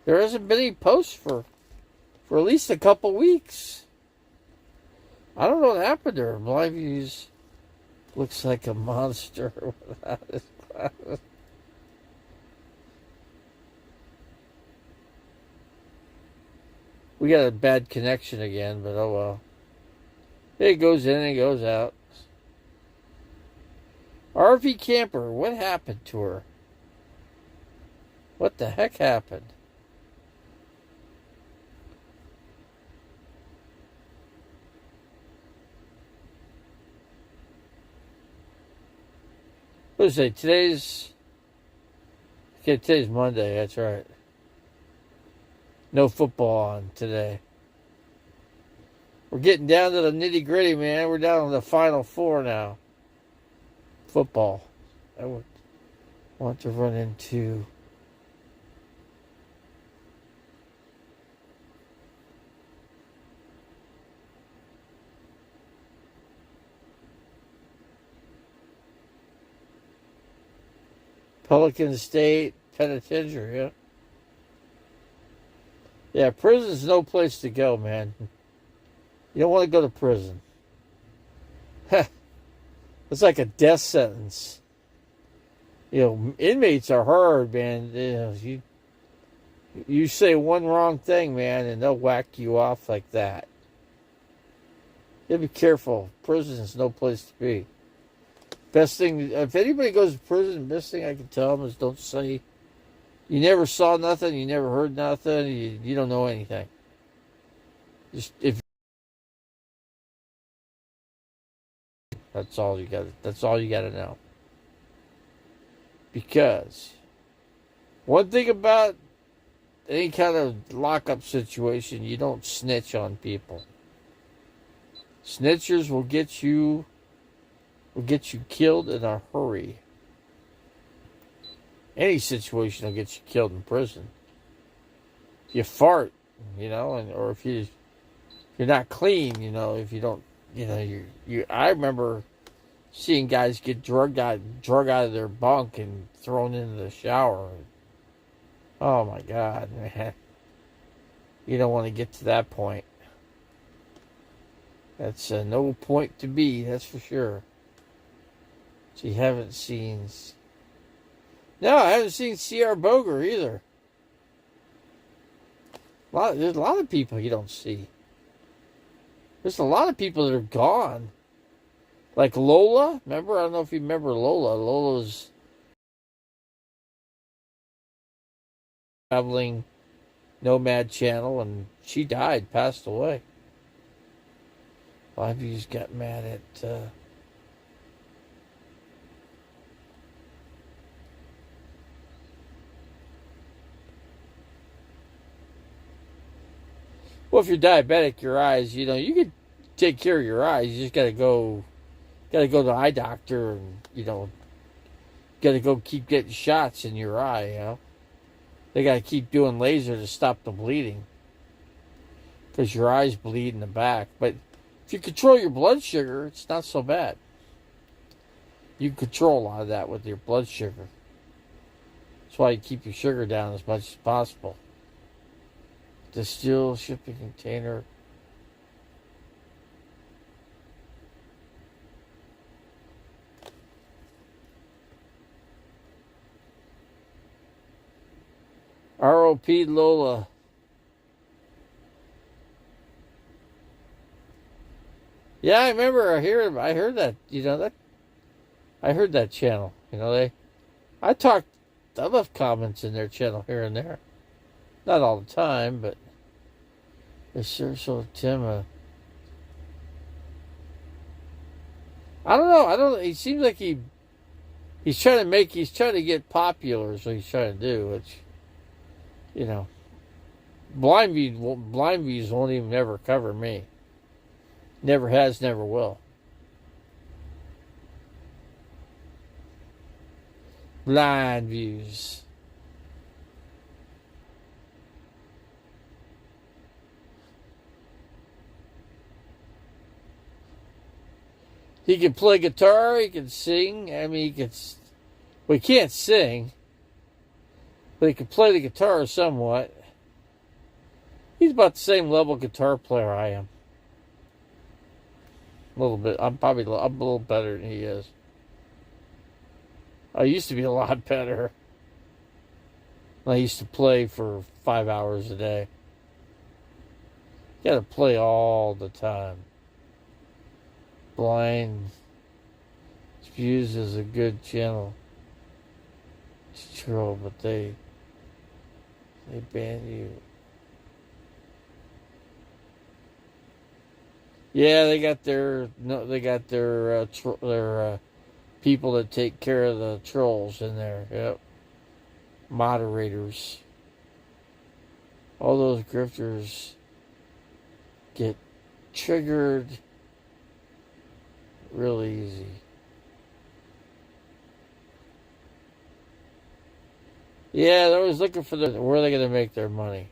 There hasn't been any posts for at least a couple weeks. I don't know what happened to her. Blindview's looks like a monster without his glasses. We got a bad connection again, but oh well. It goes in and goes out. RV camper, what happened to her? What the heck happened? What is it? Today's Monday, that's right. No football on today. We're getting down to the nitty gritty, man. We're down to the Final Four now. Football. I would want to run into Pelican State Penitentiary, yeah. Yeah, prison's no place to go, man. You don't want to go to prison. It's like a death sentence. You know, inmates are hard, man. You say one wrong thing, man, and they'll whack you off like that. You gotta be careful. Prison is no place to be. Best thing, if anybody goes to prison, the best thing I can tell them is don't say, you never saw nothing, you never heard nothing, you don't know anything. Just if that's all you got. That's all you got to know. Because one thing about any kind of lockup situation, you don't snitch on people. Snitchers will get you killed in a hurry. Any situation will get you killed in prison. If you fart, or if you're not clean, if you don't, I remember seeing guys get drug out of their bunk and thrown into the shower. Oh my God, man. You don't want to get to that point. That's no point to be, that's for sure. So you haven't seen... No, I haven't seen C.R. Boger either. There's a lot of people you don't see. There's a lot of people that are gone. Like Lola. Remember? I don't know if you remember Lola. Lola's traveling nomad channel, and she died, passed away. A lot of you got mad at... Well, if you're diabetic, your eyes, you could take care of your eyes. You just gotta go to the eye doctor, and gotta go keep getting shots in your eye. They got to keep doing laser to stop the bleeding because your eyes bleed in the back. But if you control your blood sugar, it's not so bad. You can control a lot of that with your blood sugar. That's why you keep your sugar down as much as possible. The steel shipping container. ROP Lola. Yeah, I remember. I heard that. I heard that channel. I left comments in their channel here and there. Not all the time, but it's sure so Tim. I don't know. He seems like he's trying to get popular. Is what he's trying to do. Which, blind views won't even ever cover me. Never has, never will. Blind views. He can play guitar, he can sing. I mean, he can't sing, but he can play the guitar somewhat. He's about the same level guitar player I am. A little bit. I'm a little better than he is. I used to be a lot better. I used to play for 5 hours a day. You got to play all the time. Blind Views is a good channel. It's true, but they ban you. Yeah, they got their people that take care of the trolls in there. Yep. Moderators. All those grifters get triggered really easy. Yeah, they're always looking for where are they going to make their money.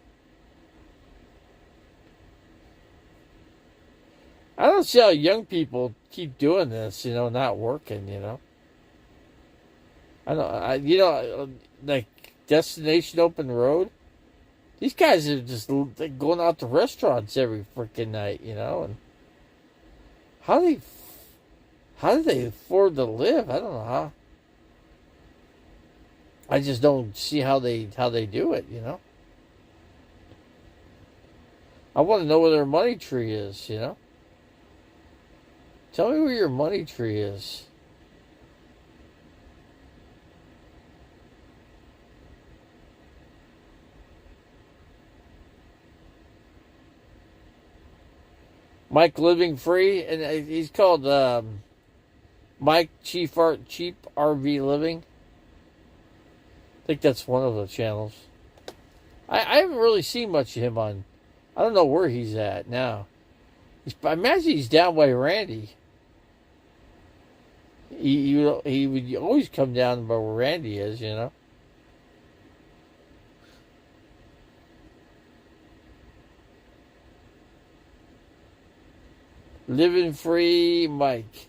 I don't see how young people keep doing this, not working, like Destination Open Road. These guys are just going out to restaurants every freaking night, and how do they afford to live? I don't know how. I just don't see how they do it, I want to know where their money tree is, Tell me where your money tree is. Mike Living Free, and he's called Mike Cheap RV Living. I think that's one of the channels. I haven't really seen much of him on. I don't know where he's at now. I imagine he's down by Randy. He would always come down by where Randy is, Living Free Mike.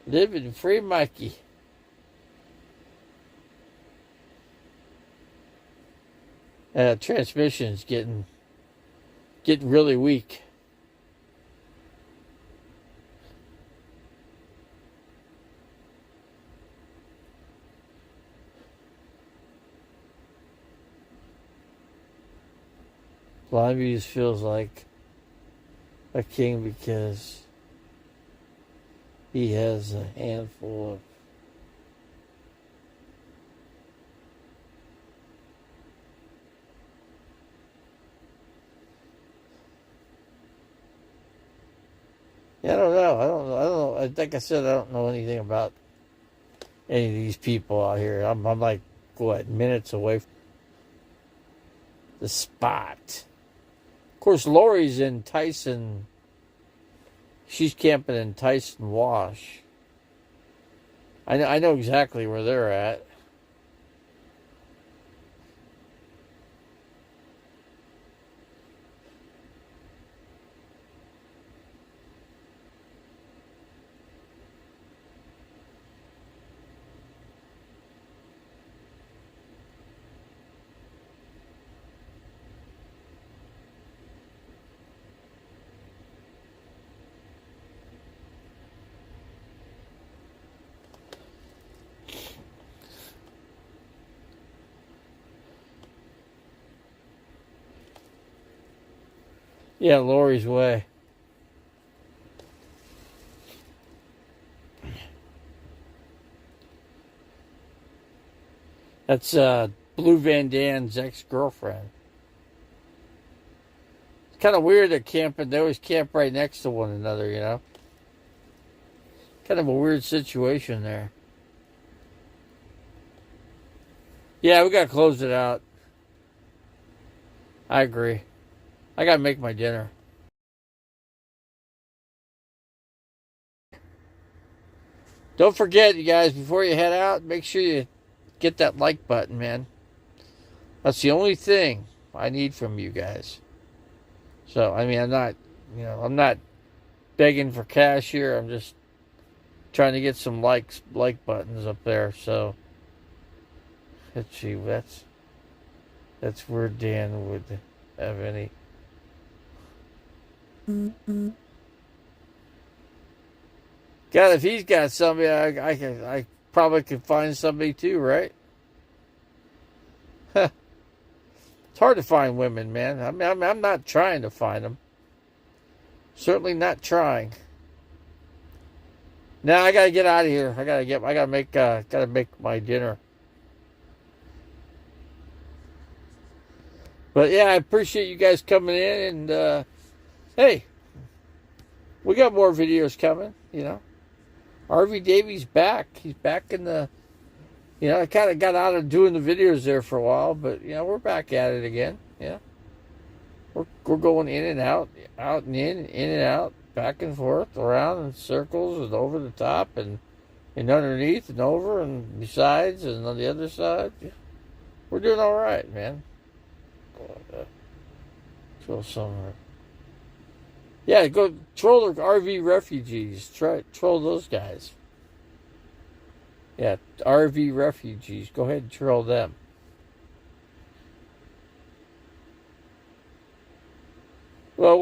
Living Free Mikey. Transmission's getting really weak. Blind Views feels like a king because he has a handful of I don't know. Like I said, I don't know anything about any of these people out here. I'm like, what, minutes away from the spot. Of course, Lori's in Tyson. She's camping in Tyson Wash. I know exactly where they're at. Yeah, Lori's way. That's Blue Van Dan's ex-girlfriend. It's kind of weird they're camping. They always camp right next to one another, you know? Kind of a weird situation there. Yeah, we got to close it out. I agree. I got to make my dinner. Don't forget, you guys, before you head out, make sure you get that like button, man. That's the only thing I need from you guys. So, I mean, I'm not begging for cash here. I'm just trying to get some like buttons up there. So, let's see. That's where Dan would have any. God, if he's got somebody, I probably could find somebody too, right? Huh. It's hard to find women, man. I mean, I'm not trying to find them. Certainly not trying. Now I gotta get out of here. I gotta make my dinner. But yeah, I appreciate you guys coming in, and hey, we got more videos coming, you know. RV Davy's back. He's back in the, you know, I kind of got out of doing the videos there for a while, but, you know, we're back at it again, yeah. We're going in and out and in and out, back and forth, around in circles and over the top and underneath and over and besides and on the other side. Yeah. We're doing all right, man. Troll somewhere. Yeah, go troll the RV refugees. Troll those guys. Yeah, RV refugees. Go ahead and troll them. Well, it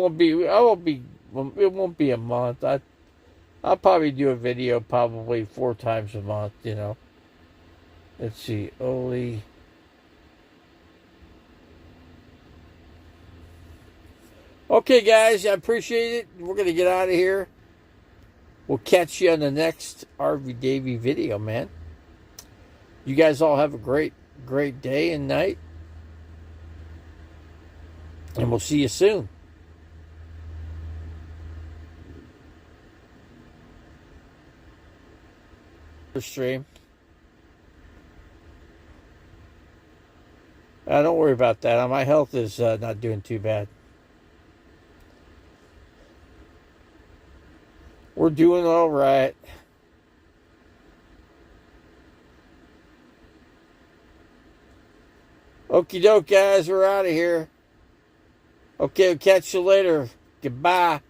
won't be a month. I'll probably do a video probably 4 times a month, you know. Let's see, Oli. Okay, guys, I appreciate it. We're going to get out of here. We'll catch you on the next RV Davy video, man. You guys all have a great day and night. And we'll see you soon. Stream. Don't worry about that. My health is not doing too bad. We're doing all right. Okie doke, guys. We're out of here. Okay, we'll catch you later. Goodbye.